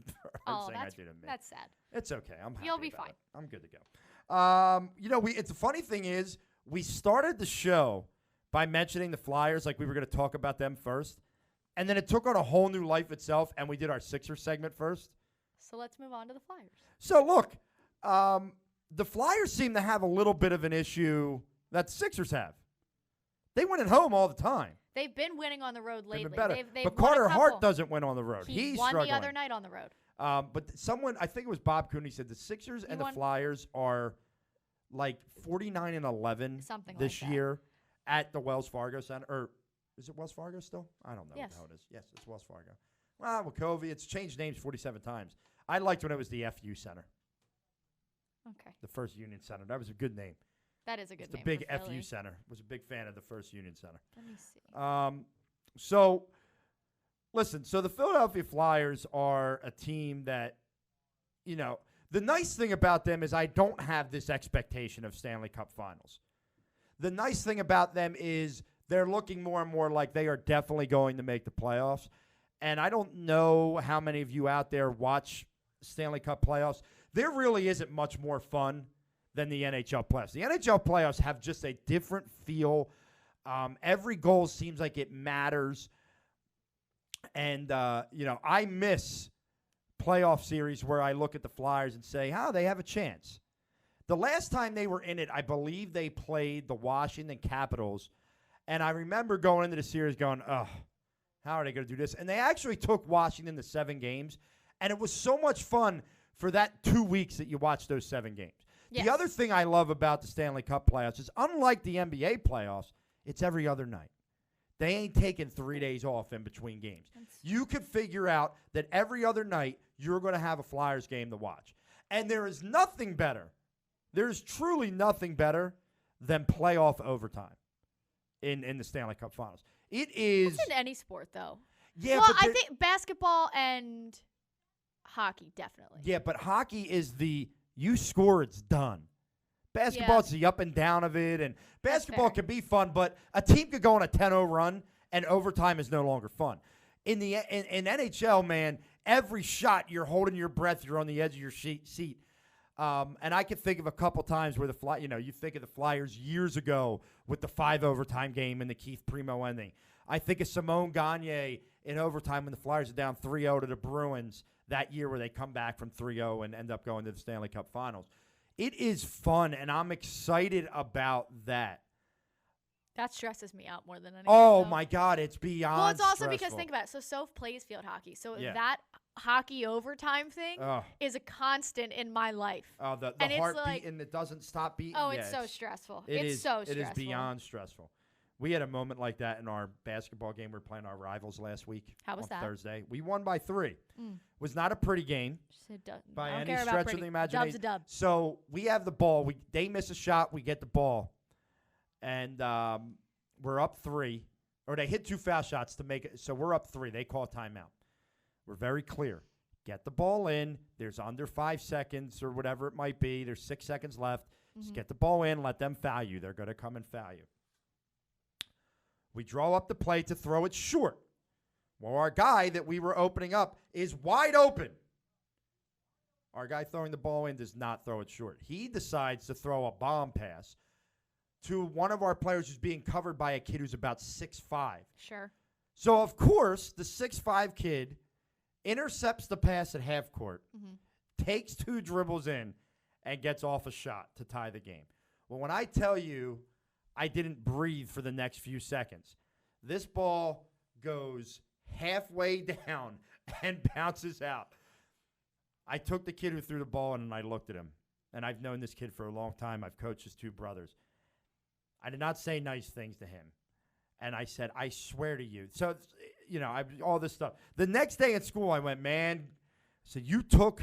her saying I do to me. That's sad. It's okay. I'm happy You'll be about fine. it. I'm good to go. It's the funny thing is we started the show by mentioning the Flyers like we were going to talk about them first. And then it took on a whole new life itself, and we did our Sixers segment first. So let's move on to the Flyers. So, look, the Flyers seem to have a little bit of an issue that the Sixers have. They win at home all the time. They've been winning on the road They've lately. been better. They've But won a Carter Hart couple. doesn't win on the road. He He's won struggling. the other night on the road. But someone, I think it was Bob Cooney, said the Sixers and the won. Flyers are like 49-11 Something this like that. year at the Wells Fargo Center. Or is it Wells Fargo still? I don't know Yes. how it is. Yes, it's Wells Fargo. Well, Wachovia, it's changed names 47 times. I liked when it was the FU Center, Okay. the First Union Center. That was a good name. That is a good It's the name. big for FU Philly. Center. Was a big fan of the First Union Center. Let me see. So, listen, so the Philadelphia Flyers are a team that, the nice thing about them is I don't have this expectation of Stanley Cup Finals. The nice thing about them is they're looking more and more like they are definitely going to make the playoffs. And I don't know how many of you out there watch Stanley Cup playoffs. There really isn't much more fun than the NHL playoffs. The NHL playoffs have just a different feel. Every goal seems like it matters. And, I miss playoff series where I look at the Flyers and say, they have a chance. The last time they were in it, I believe they played the Washington Capitals. And I remember going into the series going, How are they going to do this? And they actually took Washington to 7 games, and it was so much fun for that 2 weeks that you watched those 7 games. Yes. The other thing I love about the Stanley Cup playoffs is, unlike the NBA playoffs, it's every other night. They ain't taking 3 days off in between games. You could figure out that every other night you're going to have a Flyers game to watch. And there is nothing better. There's truly nothing better than playoff overtime in the Stanley Cup Finals. It is. It's in any sport, though. Yeah, well, but I think basketball and hockey, definitely. Yeah, but hockey is you score, it's done. Basketball is the up and down of it, and basketball can be fun, but a team could go on a 10-0 run, and overtime is no longer fun. In NHL, man, every shot you're holding your breath, you're on the edge of your seat. And I can think of a couple times where you think of the Flyers years ago with the 5 overtime game and the Keith Primo ending. I think of Simone Gagne in overtime when the Flyers are down 3-0 to the Bruins that year, where they come back from 3-0 and end up going to the Stanley Cup Finals. It is fun, and I'm excited about that. That stresses me out more than anything. Oh, my God, it's beyond Well, it's also stressful. because, think about it. So Soph plays field hockey. So Yeah. that hockey overtime thing is a constant in my life. Oh, the and heart it's like, beating that doesn't stop beating. Oh, Yeah, it's so stressful. It It's is, so stressful. It is beyond stressful. We had a moment like that in our basketball game. We were playing our rivals last week. How was on that? Thursday. We won by 3. Was not a pretty game by any stretch of the imagination. Dub's a dub. So we have the ball. They miss a shot. We get the ball. And we're up 3. Or they hit 2 foul shots to make it. So we're up 3. They call timeout. We're very clear. Get the ball in. There's under 5 seconds or whatever it might be. There's 6 seconds left. Just get the ball in. Let them foul you. They're going to come and foul you. We draw up the play to throw it short. Well, our guy that we were opening up is wide open. Our guy throwing the ball in does not throw it short. He decides to throw a bomb pass to one of our players who's being covered by a kid who's about 6'5". Sure. So, of course, the 6'5" kid intercepts the pass at half court, takes 2 dribbles in, and gets off a shot to tie the game. Well, when I tell you I didn't breathe for the next few seconds, this ball goes halfway down and bounces out. I took the kid who threw the ball in and I looked at him. And I've known this kid for a long time. I've coached his 2 brothers. I did not say nice things to him. And I said, I swear to you. So, all this stuff. The next day at school, I went, man, I said, you took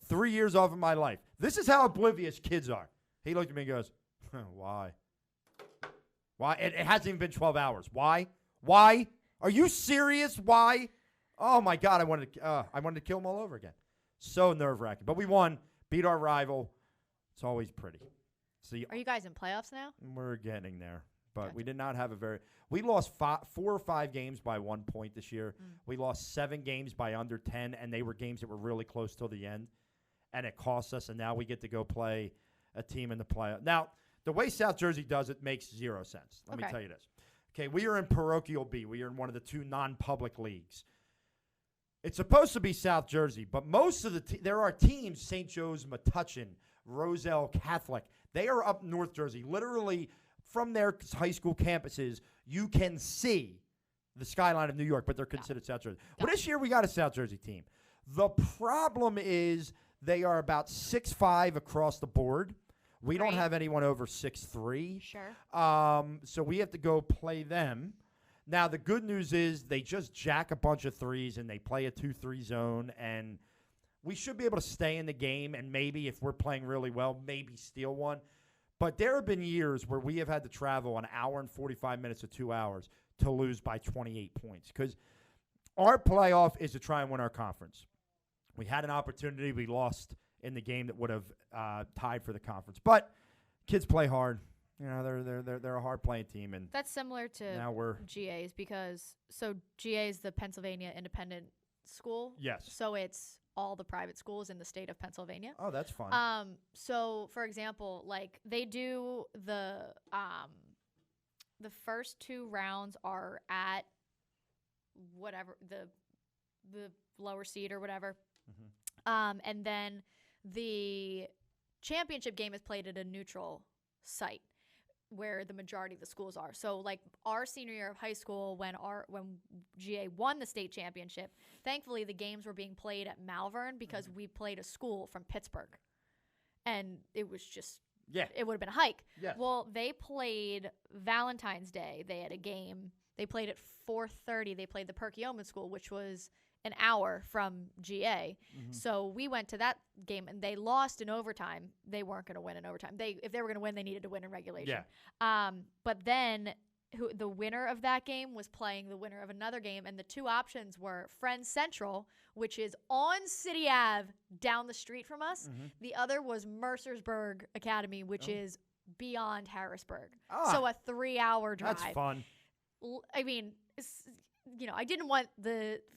3 years off of my life. This is how oblivious kids are. He looked at me and goes, why? Why? It hasn't even been 12 hours. Why? Why? Are you serious? Why? Oh, my God. I wanted to kill him all over again. So nerve-wracking. But we won, beat our rival. It's always pretty. See, Are you guys in playoffs now? we're getting there. But we did not have we lost 4 or 5 games by 1 point this year. We lost 7 games by under 10, and they were games that were really close till the end. And it cost us, and now we get to go play a team in the playoff. Now, the way South Jersey does it makes 0 sense. Let me tell you this. Okay, we are in Parochial B. We are in one of the 2 non-public leagues. It's supposed to be South Jersey, but most of there are teams, St. Joe's, Metuchen, Roselle Catholic. They are up North Jersey. Literally, from their high school campuses, you can see the skyline of New York, but they're considered South Jersey. Well, this year we got a South Jersey team. The problem is they are about 6'5" across the board. We don't have anyone over 6'3". Sure. So we have to go play them. Now, the good news is they just jack a bunch of threes, and they play a 2-3 zone, and we should be able to stay in the game and maybe, if we're playing really well, maybe steal one. But there have been years where we have had to travel an hour and 45 minutes to 2 hours to lose by 28 points because our playoff is to try and win our conference. We had an opportunity. We lost in the game that would have tied for the conference. But kids play hard. You know, they're a hard-playing team. And that's similar to now we're GA's because GA is the Pennsylvania Independent School. Yes. So it's all the private schools in the state of Pennsylvania. Oh, that's fun. So for example, like they do the first 2 rounds are at whatever the lower seed or whatever. And then the championship game is played at a neutral site. where the majority of the schools are. So like our senior year of high school, when GA won the state championship, thankfully the games were being played at Malvern because we played a school from Pittsburgh, and it was just it would have been a hike. Yes. Well, they played Valentine's Day. They had a game. They played at 4:30. They played the Perkiomen School, which was an hour from GA. So we went to that game, and they lost in overtime. They weren't going to win in overtime. If they were going to win, they needed to win in regulation. Yeah. But then the winner of that game was playing the winner of another game, and the two options were Friends Central, which is on City Ave down the street from us. The other was Mercersburg Academy, which is beyond Harrisburg. So a 3-hour drive. That's fun. I mean, I didn't want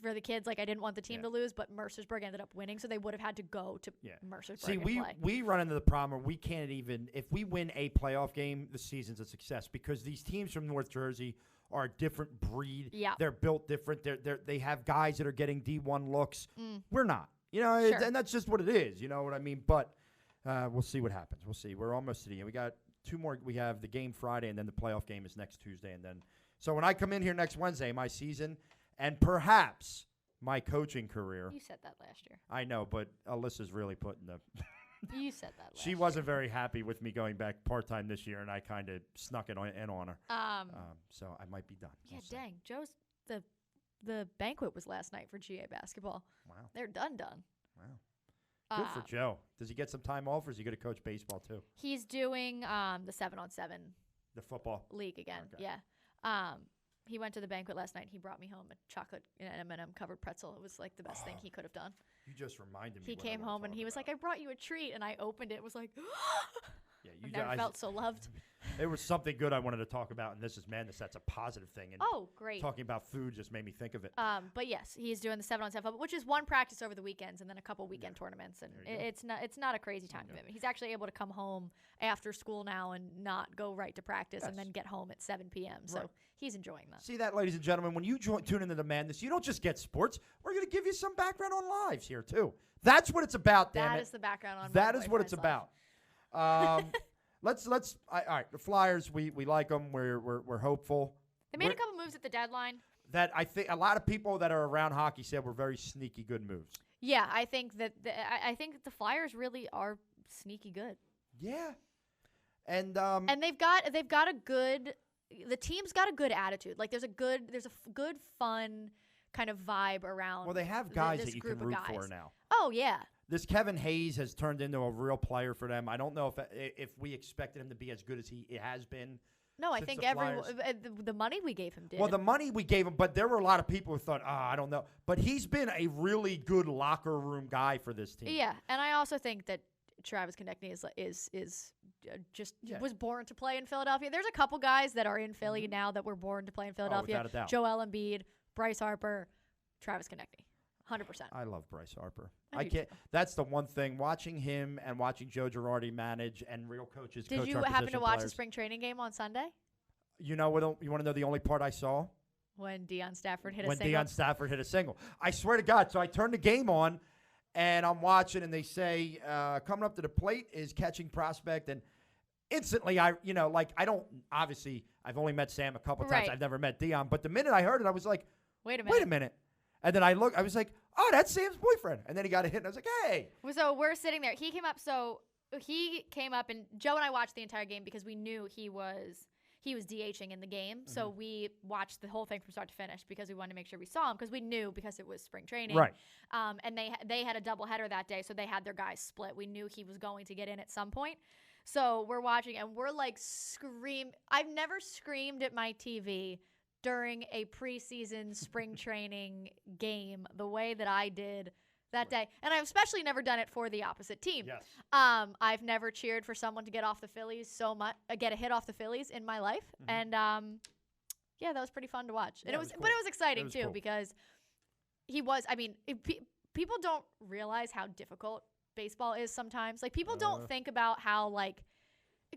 for the kids, like I didn't want the team to lose, but Mercersburg ended up winning, so they would have had to go to Mercersburg. See, and play. we run into the problem where we can't even, if we win a playoff game, the season's a success, because these teams from North Jersey are a different breed. Yeah. They're built different. They have guys that are getting D1 looks. We're not. And that's just what it is. You know what I mean? But we'll see what happens. We'll see. We're almost to the end. We got 2 more. We have the game Friday, and then the playoff game is next Tuesday, and then. So when I come in here next Wednesday, my season and perhaps my coaching career. You said that last year. I know, but Alyssa's really putting the. You said that last She wasn't very happy with me going back part-time this year, and I kind of snuck it in on her. So I might be done. Yeah, dang. Joe's the banquet was last night for GA basketball. Wow. They're done. Wow. Good for Joe. Does he get some time off, or is he going to coach baseball too? He's doing the 7-on-7. The football league again. Okay. Yeah. He went to the banquet last night. He brought me home a chocolate and M&M covered pretzel. It was like the best thing he could have done. You just reminded me. He came home and he was like, "I brought you a treat," and I opened it. It was like, yeah, I've never felt so loved. There was something good I wanted to talk about, and This Is Madness. That's a positive thing. And great. Talking about food just made me think of it. But yes, he's doing the 7-on-7, which is one practice over the weekends and then a couple weekend tournaments, and it's not a crazy time commitment. He's actually able to come home after school now and not go right to practice and then get home at 7 p.m. So he's enjoying that. See that, ladies and gentlemen? When you tune into the Madness, you don't just get sports. We're going to give you some background on lives here too. That's what it's about. Damn it. That is the background on. That is what it's about. Let's. All right, the Flyers. We like them. We're hopeful. They made a couple moves at the deadline that I think a lot of people that are around hockey said were very sneaky good moves. Yeah, I think that the Flyers really are sneaky good. Yeah, and they've got a good. The team's got a good attitude. Like there's a good fun kind of vibe around. Well, they have guys this that you group can root of guys. for now. Oh yeah. This Kevin Hayes has turned into a real player for them. I don't know if we expected him to be as good as he has been. No, I think the money we gave him did. Well, the money we gave him, but there were a lot of people who thought, I don't know. But he's been a really good locker room guy for this team. Yeah, and I also think that Travis Konechny was born to play in Philadelphia. There's a couple guys that are in Philly now that were born to play in Philadelphia. Without a doubt. Joel Embiid, Bryce Harper, Travis Konechny. 100%. I love Bryce Harper. I can't. That's the one thing. Watching him and watching Joe Girardi manage and real coaches. Did you happen to watch the spring training game on Sunday? You know what? You want to know the only part I saw? When Deion Stafford hit a single. When Deion Stafford hit a single. I swear to God. So I turned the game on, and I'm watching, and they say coming up to the plate is catching prospect, and instantly I don't. Obviously, I've only met Sam a couple times. I've never met Deion, but the minute I heard it, I was like, wait a minute. And then I was like, oh, that's Sam's boyfriend. And then he got a hit, and I was like, hey. So we're sitting there. He came up, and Joe and I watched the entire game because we knew he was DHing in the game. Mm-hmm. So we watched the whole thing from start to finish because we wanted to make sure we saw him because we knew because it was spring training. Right. And they had a doubleheader that day, so they had their guys split. We knew he was going to get in at some point. So we're watching, and we're like I've never screamed at my TV during a preseason spring training game the way that I did that day. And I've especially never done it for the opposite team. Yes. I've never cheered for someone to get off the Phillies get a hit off the Phillies in my life. Mm-hmm. And that was pretty fun to watch. And cool. But it was exciting too cool. because people don't realize how difficult baseball is sometimes. Like people don't think about how it's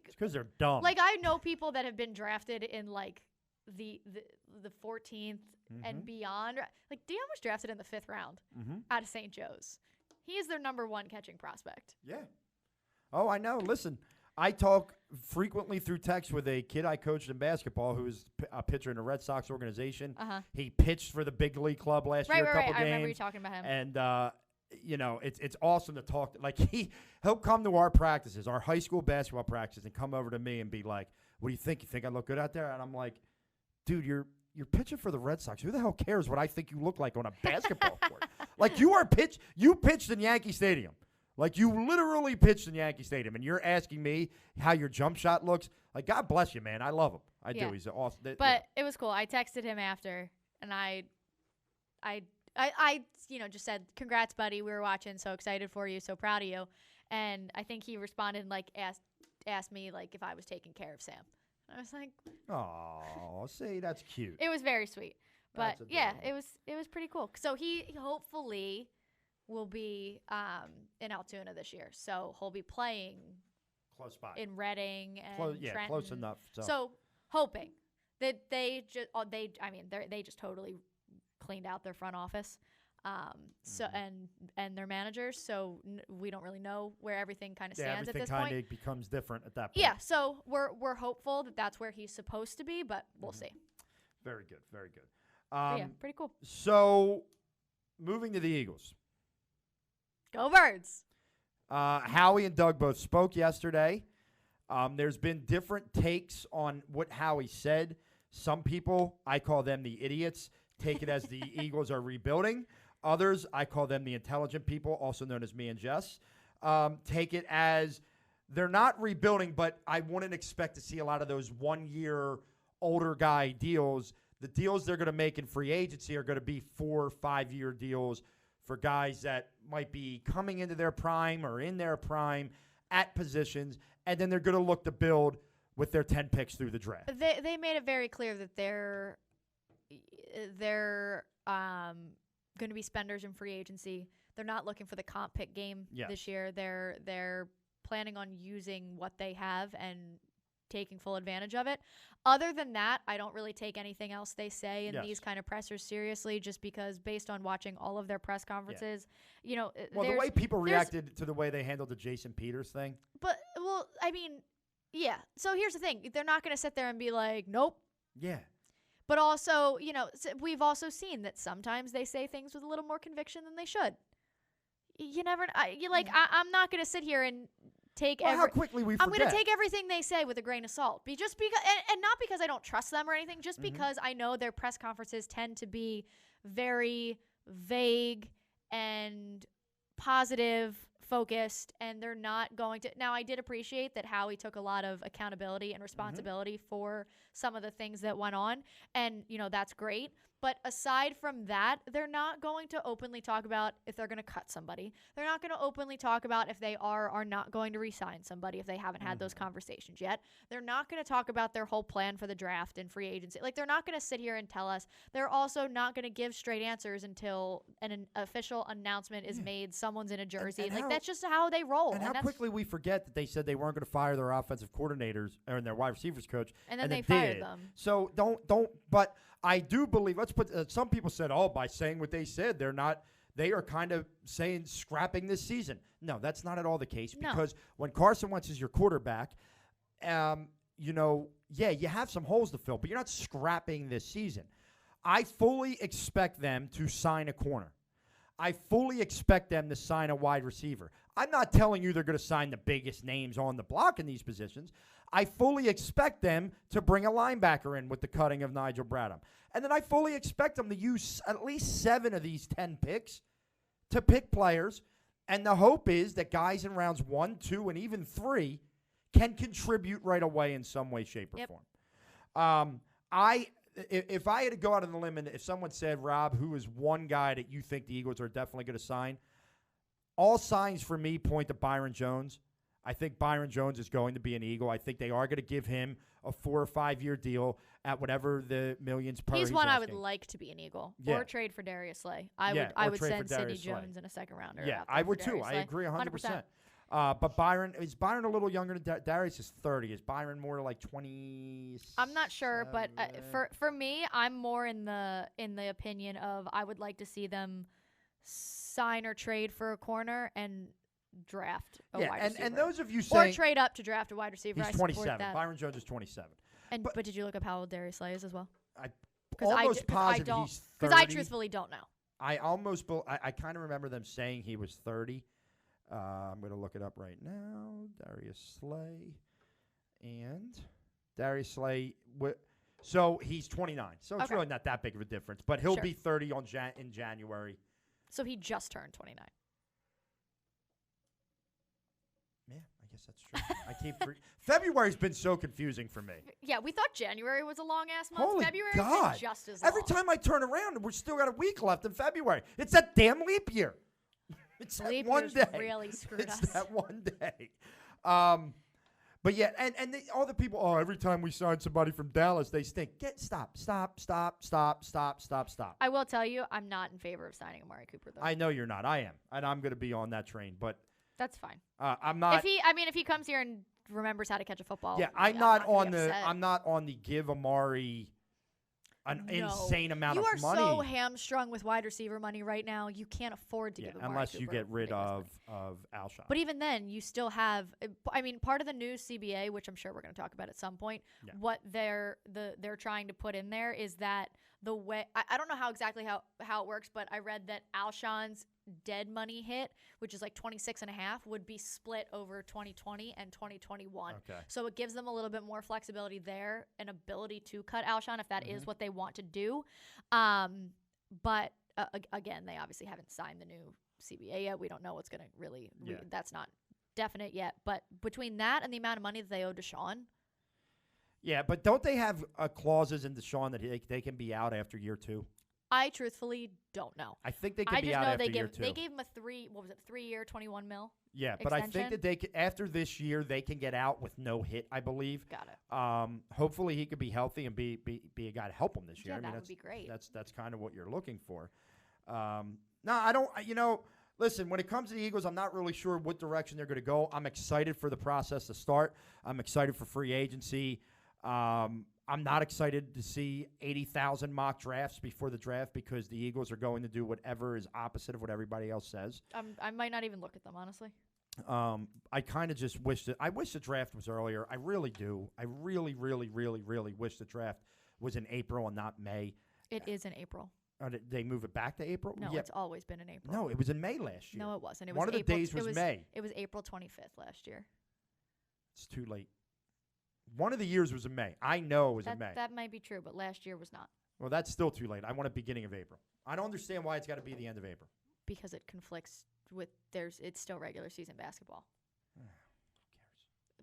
because they're dumb. Like I know people that have been drafted in like the 14th and beyond. Like Deion was drafted in the 5th round out of St. Joe's. He is their number 1 catching prospect. Yeah. Oh, I know. Listen, I talk frequently through text with a kid I coached in basketball who was a pitcher in the Red Sox organization. Uh-huh. He pitched for the big league club last year a couple games. I remember you talking about him. And it's awesome to talk. Like he'll come to our practices, our high school basketball practices, and come over to me and be like, "What do you think? You think I look good out there?" And I'm like, "Dude, you're pitching for the Red Sox. Who the hell cares what I think you look like on a basketball court? Like you pitched in Yankee Stadium. Like you literally pitched in Yankee Stadium, and you're asking me how your jump shot looks. Like God bless you, man. I love him. I do. He's awesome. But it was cool. I texted him after, and I just said, "Congrats, buddy. We were watching. So excited for you. So proud of you." And I think he responded and asked me like if I was taking care of Sam. I was like, "Oh, see, that's cute." It was very sweet. But yeah, it was pretty cool. So he hopefully will be in Altoona this year. So he'll be playing close by in Reading and Trenton. Close enough. So hoping that they just totally cleaned out their front office. And their managers, so we don't really know where everything kind of stands at this point. Everything kind of becomes different at that point. Yeah, so we're hopeful that that's where he's supposed to be, but we'll see. Very good, very good. Yeah, pretty cool. So, moving to the Eagles. Go Birds! Howie and Doug both spoke yesterday. There's been different takes on what Howie said. Some people, I call them the idiots, take it as the Eagles are rebuilding. Others, I call them the intelligent people, also known as me and Jess, take it as they're not rebuilding, but I wouldn't expect to see a lot of those 1-year older guy deals. The deals they're going to make in free agency are going to be 4 or 5 year deals for guys that might be coming into their prime or in their prime at positions, and then they're going to look to build with their 10 picks through the draft. They made it very clear that they're going to be spenders in free agency. They're not looking for the comp pick game this year. They're planning on using what they have and taking full advantage of it. Other than that, I don't really take anything else they say in these kind of pressers seriously, just because based on watching all of their press conferences, the way people reacted to the way they handled the Jason Peters thing. But, so here's the thing. They're not going to sit there and be like, nope. Yeah. But also, we've also seen that sometimes they say things with a little more conviction than they should. You never. I'm not going to sit here and take. How quickly we forget. I'm going to take everything they say with a grain of salt. Just because, and not because I don't trust them or anything. Just because I know their press conferences tend to be very vague and positive focused, and they're not going to. Now, I did appreciate that Howie took a lot of accountability and responsibility for some of the things that went on, and that's great. But aside from that, they're not going to openly talk about if they're going to cut somebody. They're not going to openly talk about if they are not going to re-sign somebody if they haven't had those conversations yet. They're not going to talk about their whole plan for the draft and free agency. Like, they're not going to sit here and tell us. They're also not going to give straight answers until an official announcement is made. Someone's in a jersey. And that's just how they roll. And how quickly we forget that they said they weren't going to fire their offensive coordinators or their wide receivers coach. And then they fired them. So but I do believe, let's put, some people said, by saying what they said, they are kind of saying scrapping this season. No, that's not at all the case, because when Carson Wentz is your quarterback, you have some holes to fill, but you're not scrapping this season. I fully expect them to sign a corner. I fully expect them to sign a wide receiver. I'm not telling you they're going to sign the biggest names on the block in these positions. I fully expect them to bring a linebacker in with the cutting of Nigel Bradham. And then I fully expect them to use at least 7 of these 10 picks to pick players. And the hope is that guys in rounds 1, 2, and even 3 can contribute right away in some way, shape, or form. If I had to go out on the limb and if someone said, Rob, who is one guy that you think the Eagles are definitely going to sign, all signs for me point to Byron Jones. I think Byron Jones is going to be an Eagle. I think they are going to give him a 4 or 5 year deal at whatever the millions per. He's one asking. I would like to be an Eagle or trade for Darius Slay. I would send Sidney Jones in a second rounder. Yeah, I would too. I agree 100%. But is Byron a little younger than Darius? Is 30. Is Byron more like 20? I'm not sure, but for me, I'm more in the opinion of I would like to see them sign or trade for a corner and draft a Yeah, wide and receiver. those of you or saying trade up to draft a wide receiver. he's I support 27. that. Byron Jones is 27. But did you look up how old Darius Slay is as well? Almost positive he's 30. Because I truthfully don't know. I kind of remember them saying he was 30. I'm going to look it up right now. Darius Slay. And Darius Slay. So he's 29. So it's really not that big of a difference. But he'll be 30 in January. So he just turned 29. Yeah, I guess that's true. I keep February's been so confusing for me. Yeah, we thought January was a long ass month. Holy February's God. been just as long. Every time I turn around, we're still got a week left in February. It's that damn leap year. It's leap that one year's day. really screwed it's us. that one day. But yeah, and all the people. Every time we sign somebody from Dallas, they stink. Stop. I will tell you, I'm not in favor of signing Amari Cooper though. I know you're not. I am, and I'm going to be on that train. But that's fine. I'm not. If he comes here and remembers how to catch a football. Yeah, I'm not on the give Amari an insane amount of money. You are so hamstrung with wide receiver money right now. You can't afford to give Amari unless Cooper you get rid of money. Alshon. But even then, you still have. I mean, part of the new CBA, which I'm sure we're going to talk about at some point, what they're trying to put in there is that the way I don't know how it works, but I read that Alshon's dead money hit, which is like 26.5, would be split over 2020 and 2021. Okay. So it gives them a little bit more flexibility there, an ability to cut Alshon if that is what they want to do. But again, they obviously haven't signed the new CBA yet. We don't know what's going to really that's not definite yet. But between that and the amount of money that they owe Deshaun. Yeah, but don't they have clauses in Deshaun that they can be out after year 2? I truthfully don't know. I think they can be out after year 2. They gave him a 3-year, $21 million. Yeah, but I think that they after this year they can get out with no hit. I believe. Got it. Hopefully he could be healthy and be a guy to help him this year. Yeah, I mean, that would be great. That's kind of what you're looking for. No, I don't. Listen, when it comes to the Eagles, I'm not really sure what direction they're going to go. I'm excited for the process to start. I'm excited for free agency. I'm not excited to see 80,000 mock drafts before the draft because the Eagles are going to do whatever is opposite of what everybody else says. I might not even look at them, honestly. I kind of just wish I wish the draft was earlier. I really do. I really, really, really, really wish the draft was in April and not May. It is in April. Did they move it back to April? No, it's always been in April. No, it was in May last year. No, it wasn't. It was One of the days was May. It was April 25th last year. It's too late. One of the years was in May. I know it was in May. That might be true, but last year was not. Well, that's still too late. I want a beginning of April. I don't understand why it's got to be the end of April. Because it conflicts with it's still regular season basketball. Who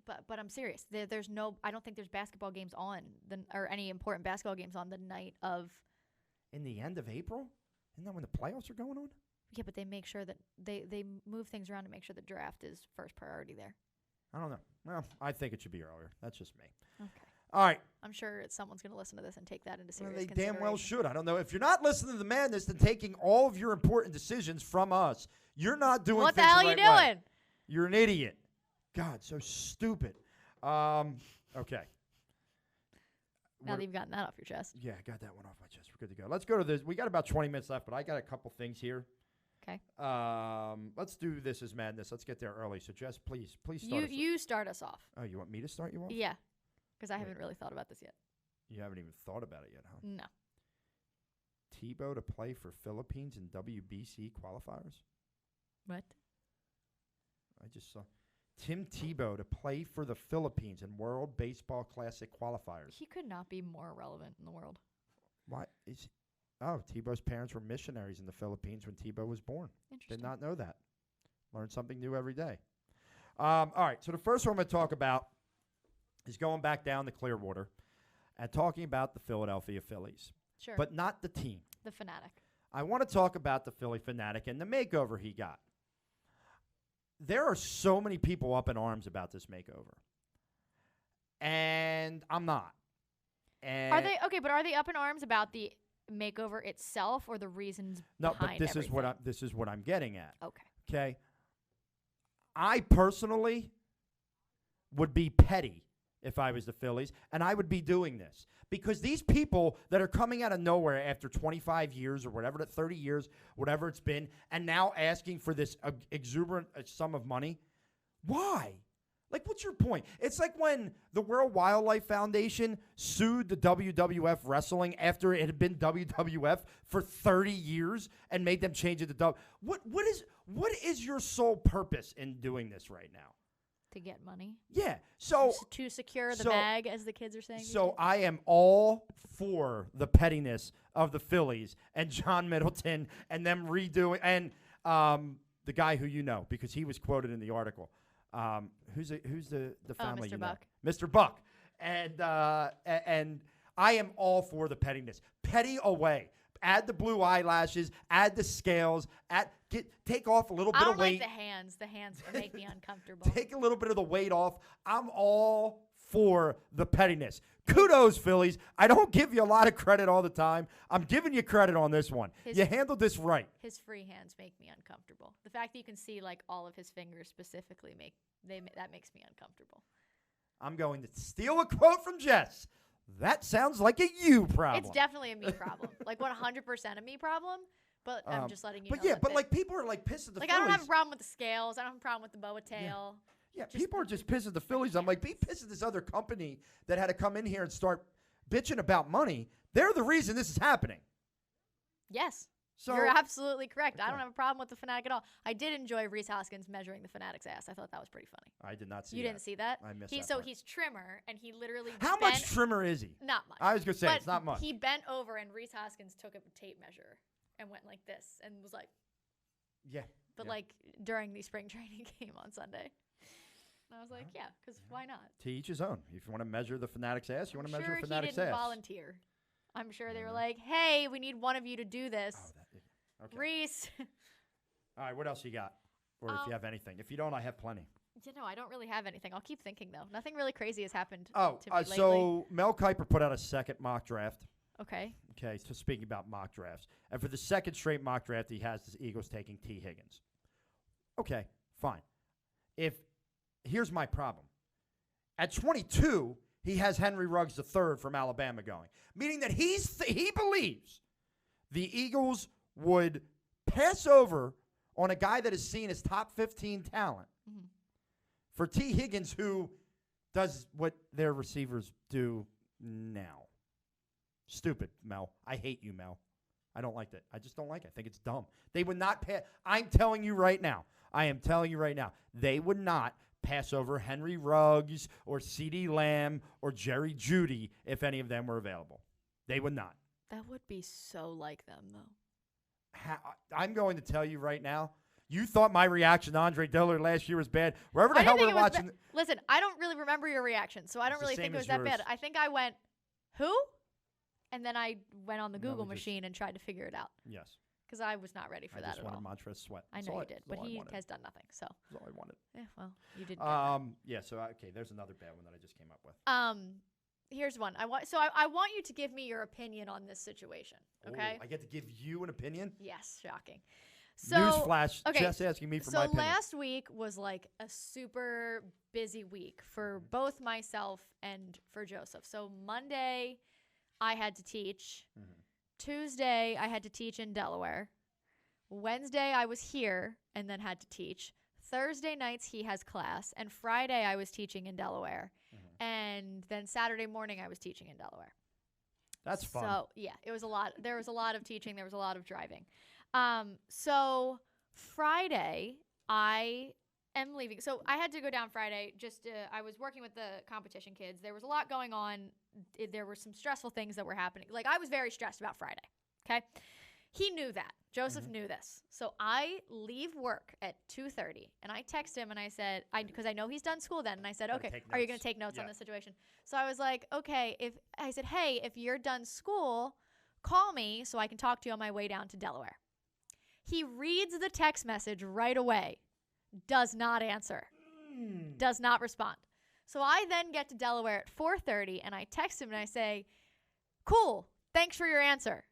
cares? But I'm serious. There's no. I don't think there's basketball games on or any important basketball games on the night of. In the end of April? Isn't that when the playoffs are going on? Yeah, but they make sure that they move things around to make sure the draft is first priority there. I don't know. Well, I think it should be earlier. That's just me. Okay. All right. I'm sure someone's going to listen to this and take that into serious They consideration. damn well should. I don't know. If you're not listening to the madness and taking all of your important decisions from us, you're not doing what the things hell the are you right doing? way. You're an idiot. God, so stupid. Okay. Now that you've gotten that off your chest. Yeah, I got that one off my chest. We're good to go. Let's go to this. We got about 20 minutes left, but I got a couple things here. Okay. Let's do This Is Madness. Let's get there early. So, Jess, please start us You start us off. Oh, you want me to start you off? Yeah, because I haven't really thought about this yet. You haven't even thought about it yet, huh? No. Tebow to play for Philippines in WBC qualifiers? What? I just saw Tim Tebow to play for the Philippines in World Baseball Classic qualifiers. He could not be more relevant in the world. Why is? Oh, Tebow's parents were missionaries in the Philippines when Tebow was born. Interesting. Did not know that. Learn something new every day. All right, so the first one I'm going to talk about is going back down to Clearwater and talking about the Philadelphia Phillies. Sure. But not the team. The Fanatic. I want to talk about the Philly Fanatic and the makeover he got. There are so many people up in arms about this makeover. And I'm not. And Are they okay, but are they up in arms about the makeover itself or the reasons no, behind but this everything? is what I'm getting at. Okay. I personally would be petty if I was the Phillies, and I would be doing this. Because these people that are coming out of nowhere after 25 years or whatever, 30 years, whatever it's been, and now asking for this exuberant sum of money, why? Like, what's your point? It's like when the World Wildlife Foundation sued the WWF Wrestling after it had been WWF for 30 years and made them change it to W. What is your sole purpose in doing this right now? To get money. Yeah. So to secure the bag, as the kids are saying. So I am all for the pettiness of the Phillies and John Middleton and them redoing and the guy who you know, because he was quoted in the article. Who's the family? Mr. You Buck. know? Mr. Buck. And I am all for the pettiness. Petty away. Add the blue eyelashes. Add the scales. Take off a little bit of weight. I don't like the hands. The hands make me uncomfortable. Take a little bit of the weight off. I'm all for the pettiness. Kudos, Phillies. I don't give you a lot of credit all the time. I'm giving you credit on this one. You handled this right. His free hands make me uncomfortable. The fact that you can see like all of his fingers specifically that makes me uncomfortable. I'm going to steal a quote from Jess. That sounds like a you problem. It's definitely a me problem. Like 100% a me problem. But I'm just letting you know. But yeah, but like people are like pissed at the Phillies. I don't have a problem with the scales. I don't have a problem with the boa tail. Yeah, people are just pissed at the Phillies. I'm like, be pissed at this other company that had to come in here and start bitching about money. They're the reason this is happening. Yes. So you're absolutely correct. Okay. I don't have a problem with the Fanatic at all. I did enjoy Rhys Hoskins measuring the Fanatic's ass. I thought that was pretty funny. I did not see that. You didn't see that? I missed that So part. he's trimmer, and he literally How much trimmer is he? Not much. I was going to say, it's not much. He bent over, and Rhys Hoskins took a tape measure and went like this and was like. Yeah. But like during the spring training game on Sunday. And I was like, yeah, because why not? To each his own. If you want to measure the Fanatic's ass, you want to measure the Fanatic's ass. He didn't volunteer. I'm sure they were like, hey, we need one of you to do this. Okay. Reese. All right, what else you got? Or if you have anything. If you don't, I have plenty. No, I don't really have anything. I'll keep thinking, though. Nothing really crazy has happened to me lately. So Mel Kiper put out a second mock draft. Okay. Okay, so speaking about mock drafts. And for the second straight mock draft, he has the Eagles taking T. Higgins. Okay, fine. Here's my problem. At 22, he has Henry Ruggs III from Alabama going, meaning that he believes the Eagles would pass over on a guy that is seen as top 15 talent for T. Higgins, who does what their receivers do now. Stupid, Mel. I hate you, Mel. I don't like that. I just don't like it. I think it's dumb. They would not pass. I'm telling you right now. They would not pass over Henry Ruggs or CeeDee Lamb or Jerry Jeudy if any of them were available. They would not. That would be so like them, though. I'm going to tell you right now, you thought my reaction to Andre Dillard last year was bad. Wherever the hell we're watching. Listen, I don't really remember your reaction, so I don't really think it was that bad. I think I went, who? And then I went on the Google machine and tried to figure it out. Yes. Because I was not ready for that at all. I just wanted Montrezl Sweat. I know you did, but he has done nothing. So that's all I wanted. Yeah, well, you didn't. Yeah. So okay, there's another bad one that I just came up with. Here's one. I want you to give me your opinion on this situation. Okay. I get to give you an opinion. Yes, shocking. So newsflash. Just asking me for my opinion. So last week was like a super busy week for both myself and for Joseph. So Monday, I had to teach. Tuesday, I had to teach in Delaware. Wednesday, I was here and then had to teach. Thursday nights, he has class. And Friday, I was teaching in Delaware. And then Saturday morning, I was teaching in Delaware. That's fun. So, yeah, it was a lot. There was a lot of teaching. There was a lot of driving. So Friday, I am leaving. So I had to go down Friday. I was working with the competition kids. There was a lot going on. There were some stressful things that were happening. Like, I was very stressed about Friday. Okay. He knew that. Joseph knew this. So I leave work at 2:30 and I text him and I said, because I know he's done school then. And I said, okay, are you going to take notes on this situation? So I was like, okay, hey, if you're done school, call me so I can talk to you on my way down to Delaware. He reads the text message right away, does not answer, does not respond. So I then get to Delaware at 4:30 and I text him and I say, cool, thanks for your answer.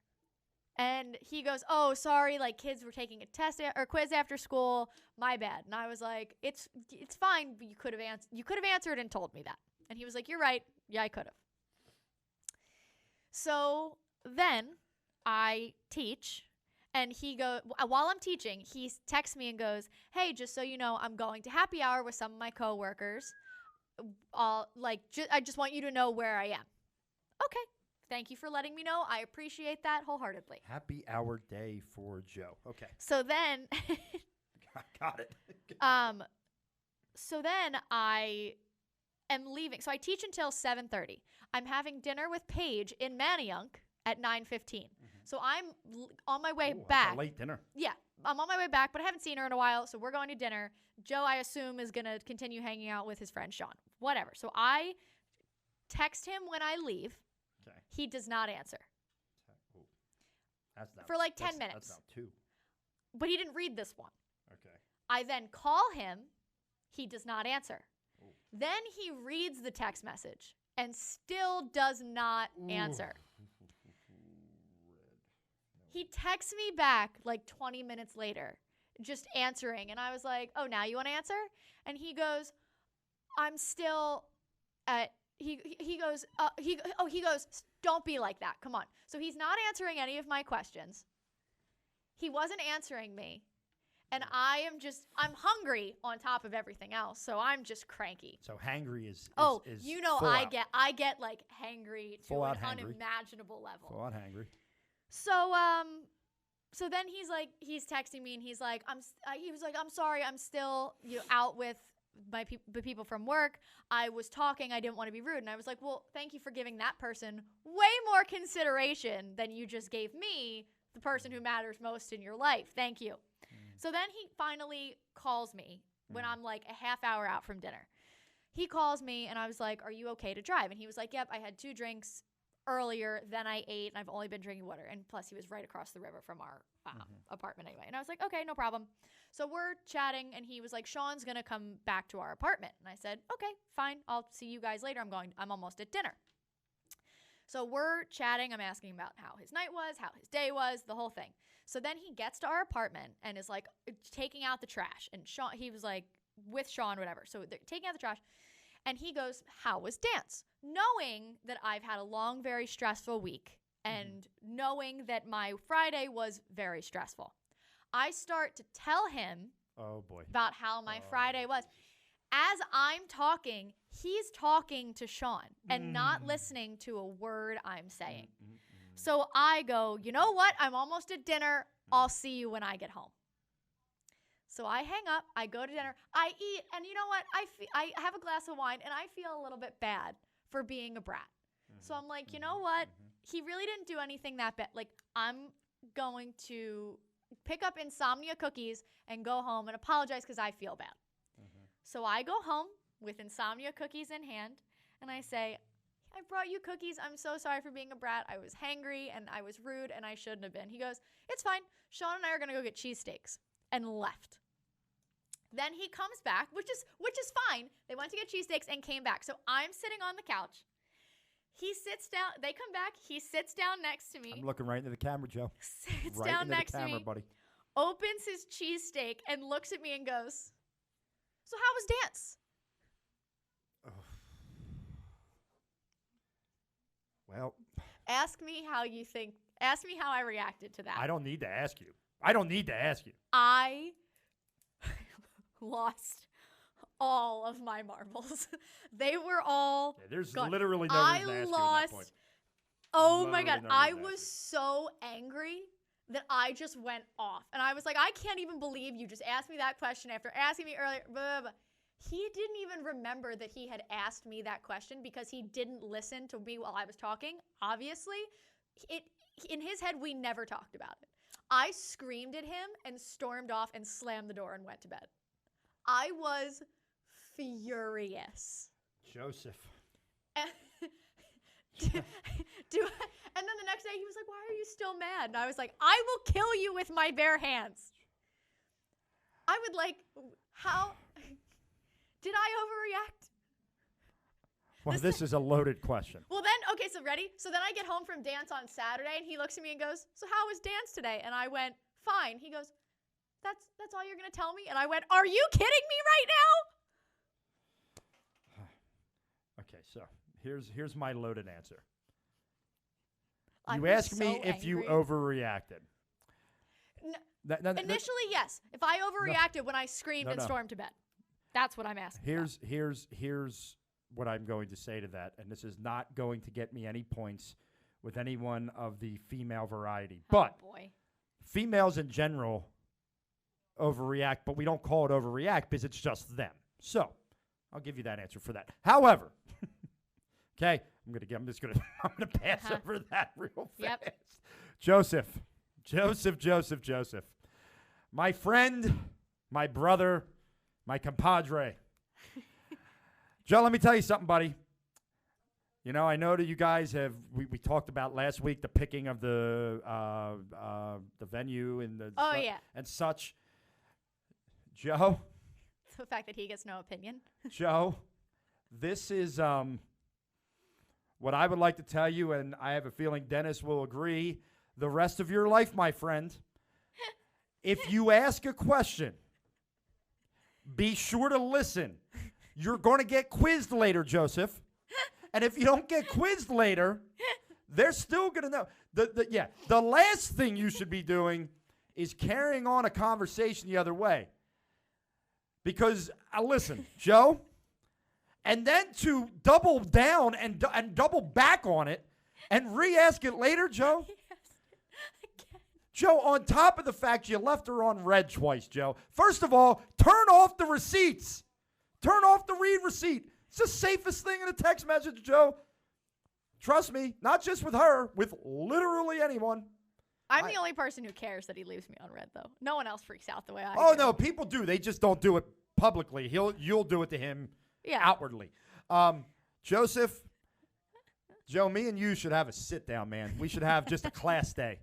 And he goes, oh, sorry, like kids were taking a test or quiz after school. My bad. And I was like, it's fine, but you could have answered and told me that. And he was like, you're right. Yeah, I could have. So then I teach, and while I'm teaching, he texts me and goes, hey, just so you know, I'm going to happy hour with some of my coworkers. I just want you to know where I am. Okay. Thank you for letting me know. I appreciate that wholeheartedly. Happy hour day for Joe. Okay. So then Got it. So then I am leaving. So I teach until 7:30. I'm having dinner with Paige in Manayunk at 9:15. So I'm on my way back. That's a late dinner. Yeah, I'm on my way back, but I haven't seen her in a while, so we're going to dinner. Joe, I assume, is going to continue hanging out with his friend Sean. Whatever. So I text him when I leave. Okay. He does not answer. That's not, for like 10 minutes. That's not 2. But he didn't read this one. Okay. I then call him. He does not answer. Ooh. Then he reads the text message and still does not answer. He texts me back like 20 minutes later, just answering. And I was like, oh, now you want to answer? And he goes, I'm still at, he goes, don't be like that. Come on. So he's not answering any of my questions. He wasn't answering me. And I'm hungry on top of everything else. So I'm just cranky. So hangry is I get like hangry to an hangry. unimaginable level. Full out hangry. So then he's texting me and he's like, I'm sorry, I'm still out with the people from work. I was talking, I didn't want to be rude. And I was like, well, thank you for giving that person way more consideration than you just gave me, the person who matters most in your life. Thank you. So then he finally calls me when I'm like a half hour out from dinner. He calls me and I was like, are you okay to drive? And he was like, yep, I had 2 drinks earlier, then I ate, and I've only been drinking water. And plus he was right across the river from our apartment anyway. And I was like, okay, no problem. So we're chatting and he was like, Sean's going to come back to our apartment. And I said, okay, fine. I'll see you guys later. I'm almost at dinner. So we're chatting. I'm asking about how his night was, how his day was, the whole thing. So then he gets to our apartment and is like taking out the trash. And he was like with Sean, whatever. So they're taking out the trash. And he goes, how was dance? Knowing that I've had a long, very stressful week and knowing that my Friday was very stressful. I start to tell him about how my Friday was. As I'm talking, he's talking to Sean and not listening to a word I'm saying. So I go, you know what? I'm almost at dinner. I'll see you when I get home. So I hang up. I go to dinner. I eat. And you know what? I have a glass of wine, and I feel a little bit bad for being a brat. So I'm like, you know what? He really didn't do anything that bad. Like, I'm going to pick up insomnia cookies and go home and apologize because I feel bad. So I go home with insomnia cookies in hand, and I say, I brought you cookies. I'm so sorry for being a brat. I was hangry, and I was rude, and I shouldn't have been. He goes, it's fine. Sean and I are going to go get cheesesteaks, and left. Then he comes back, which is fine. They went to get cheesesteaks and came back. So I'm sitting on the couch. He sits down. They come back. He sits down next to me. I'm looking right into the camera, Joe. Sits right down into next the camera, to me, buddy. opens his cheesesteak and looks at me and goes, so how was dance? Well, ask me how I reacted to that. I don't need to ask you. I lost all of my marbles. They were all there's gone. literally no reason to ask you at that point. Oh my God. I was so angry that I just went off. And I was like, I can't even believe you just asked me that question after asking me earlier. Blah, blah, blah. He didn't even remember that he had asked me that question because he didn't listen to me while I was talking. Obviously, in his head, we never talked about it. I screamed at him and stormed off and slammed the door and went to bed. I was furious. Joseph. And then the next day he was like, why are you still mad? And I was like, I will kill you with my bare hands. I would like, how did I overreact? Well, this is a loaded question. Well then, okay, so ready? So then I get home from dance on Saturday and he looks at me and goes, so how was dance today? And I went, fine. He goes, that's all you're going to tell me? And I went, are you kidding me right now? Okay, so here's my loaded answer. I'm You asked so me if you angry. overreacted. Initially, yes. If I overreacted when I screamed and stormed to bed, that's what I'm asking. Here's what I'm going to say to that, and this is not going to get me any points with anyone of the female variety. But females in general overreact, but we don't call it overreact because it's just them. So I'll give you that answer for that. However, okay, I'm gonna pass over that real fast. Yep. Joseph. My friend, my brother, my compadre. Joe, let me tell you something, buddy. You know, I know that you guys we talked about last week the picking of the venue and and such. Joe, the fact that he gets no opinion. Joe, this is what I would like to tell you, and I have a feeling Dennis will agree. The rest of your life, my friend, if you ask a question, be sure to listen. You're going to get quizzed later, Joseph. And if you don't get quizzed later, they're still going to know. The last thing you should be doing is carrying on a conversation the other way. Because, listen, Joe, and then to double down and double back on it and re-ask it later, Joe. Joe, on top of the fact you left her on red twice, Joe. First of all, turn off the receipts. Turn off the read receipt. It's the safest thing in a text message, Joe. Trust me, not just with her, with literally anyone. I'm the only person who cares that he leaves me on red, though. No one else freaks out the way I do. Oh, no, people do. They just don't do it publicly. You'll do it to him outwardly. Joseph, Joe, me and you should have a sit-down, man. We should have just a class day.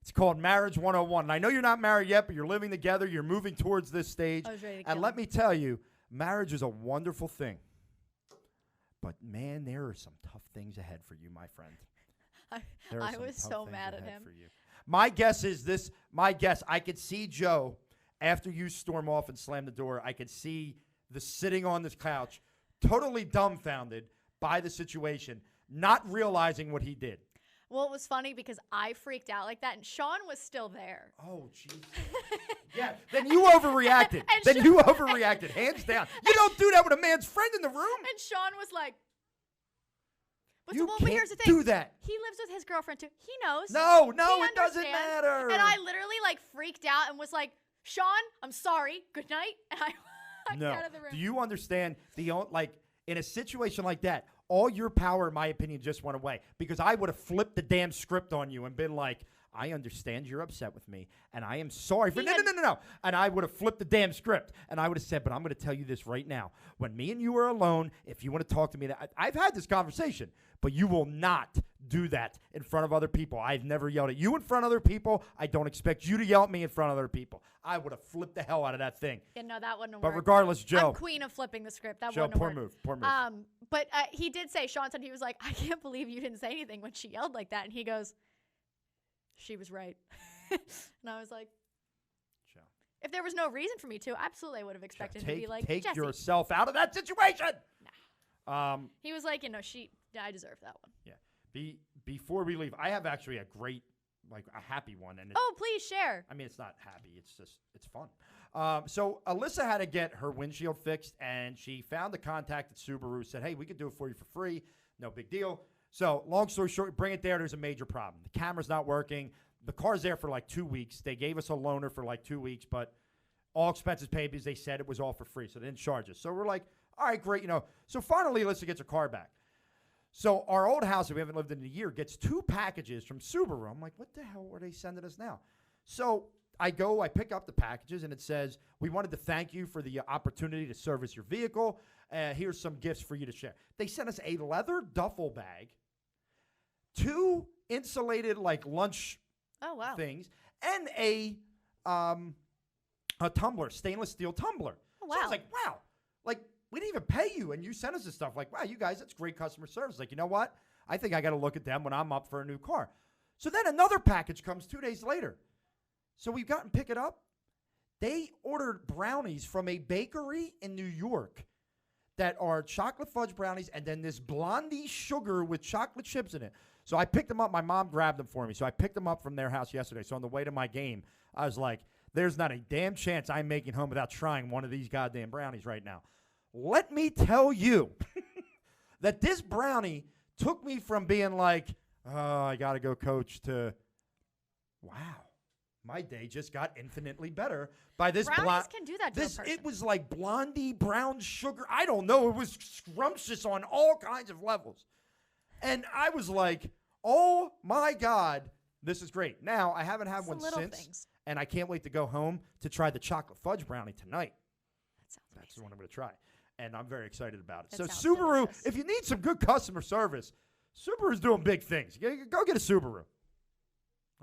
It's called Marriage 101. And I know you're not married yet, but you're living together. You're moving towards this stage. I was ready to and let me tell you, marriage is a wonderful thing. But, man, there are some tough things ahead for you, my friend. I was so mad at him. My guess is this. I could see Joe, after you storm off and slam the door, I could see the sitting on this couch, totally dumbfounded by the situation, not realizing what he did. Well, it was funny because I freaked out like that, and Sean was still there. Oh, jeez. Yeah, then you overreacted. Hands down. You don't do that with a man's friend in the room. And Sean was like, but here's the thing. Do that. He lives with his girlfriend, too. He knows. No, it doesn't matter. And I literally, freaked out and was like, Sean, I'm sorry. Good night. And I walked out of the room. Do you understand in a situation like that, all your power, in my opinion, just went away. Because I would have flipped the damn script on you and been like, I understand you're upset with me, and I am sorry for no. And I would have flipped the damn script, and I would have said, but I'm going to tell you this right now. When me and you are alone, if you want to talk to me, I've had this conversation, but you will not do that in front of other people. I've never yelled at you in front of other people. I don't expect you to yell at me in front of other people. I would have flipped the hell out of that thing. Yeah, no, that wouldn't have worked. But worked. regardless, Joe. I'm queen of flipping the script. That Joe, wouldn't have worked. Poor move. But he did say, Sean said, he was like, I can't believe you didn't say anything when she yelled like that. And he goes, she was right. And I was like, Joe. If there was no reason for me to, absolutely I would have expected him to be like, take Jesse. yourself out of that situation. Nah. He was like, I deserve that one. Yeah. Before we leave, I have actually a great, a happy one. And please share. I mean, it's not happy. It's just, it's fun. So Alyssa had to get her windshield fixed, and she found the contact at Subaru, said, hey, we could do it for you for free. No big deal. So long story short, bring it there. There's a major problem. The camera's not working. The car's there for 2 weeks. They gave us a loaner for 2 weeks, but all expenses paid because they said it was all for free, so they didn't charge us. So we're like, all right, great. So finally, Alyssa gets her car back. So our old house that we haven't lived in a year gets 2 packages from Subaru. I'm like, what the hell are they sending us now? So I pick up the packages, and it says, we wanted to thank you for the opportunity to service your vehicle. Here's some gifts for you to share. They sent us a leather duffel bag, 2 insulated lunch things, and a tumbler, stainless steel tumbler. Oh, wow. So I was like, wow. We didn't even pay you, and you sent us this stuff. Wow, you guys, that's great customer service. You know what? I think I got to look at them when I'm up for a new car. So then another package comes 2 days later. So we got and pick it up. They ordered brownies from a bakery in New York that are chocolate fudge brownies and then this blondie sugar with chocolate chips in it. So I picked them up. My mom grabbed them for me. So I picked them up from their house yesterday. So on the way to my game, I was like, there's not a damn chance I'm making home without trying one of these goddamn brownies right now. Let me tell you that this brownie took me from being like, oh, I got to go coach to, wow, my day just got infinitely better by this. Brownies can do that to a person. It was like blondie brown sugar. I don't know. It was scrumptious on all kinds of levels. And I was like, oh, my God, this is great. Now, I haven't had one since, things. And I can't wait to go home to try the chocolate fudge brownie tonight. That's the one I'm going to try. And I'm very excited about it. That So Subaru, delicious. if you need some good customer service, Subaru's doing big things. Go get a Subaru.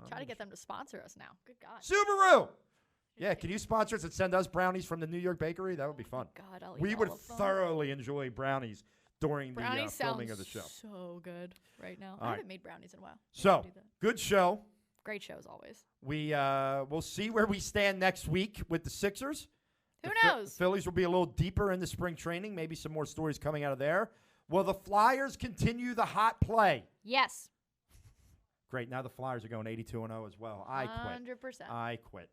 Try to get them to sponsor us now. Good God. Subaru! Yeah, can you sponsor us and send us brownies from the New York bakery? That would be fun. God, I'll eat We all would of them. thoroughly enjoy brownies during the Brownies filming sounds of the show. so good right now. All I right. haven't made brownies in a while. Maybe So, I'll do that. good show. Great show as always. We'll see where we stand next week with the Sixers. Who The knows? Phillies will be a little deeper into spring training. Maybe some more stories coming out of there. Will the Flyers continue the hot play? Yes. Great. Now the Flyers are going 82-0 as well. I quit. 100%. I quit.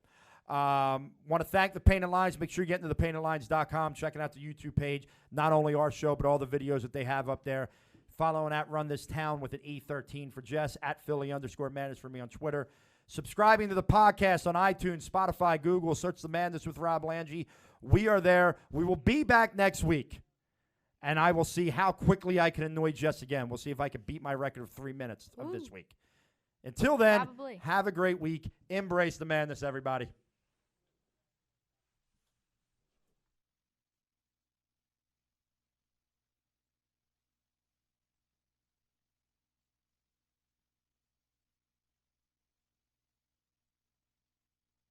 Want to thank the Painted Lines. Make sure you get into thepaintedlines.com, checking out the YouTube page. Not only our show, but all the videos that they have up there. Following at Run This Town with an E13 for Jess, at Philly_Madness for me on Twitter. Subscribing to the podcast on iTunes, Spotify, Google. Search The Madness with Rob Lange. We are there. We will be back next week. And I will see how quickly I can annoy Jess again. We'll see if I can beat my record of 3 minutes of this week. Until then, Probably. have a great week. Embrace the madness, everybody.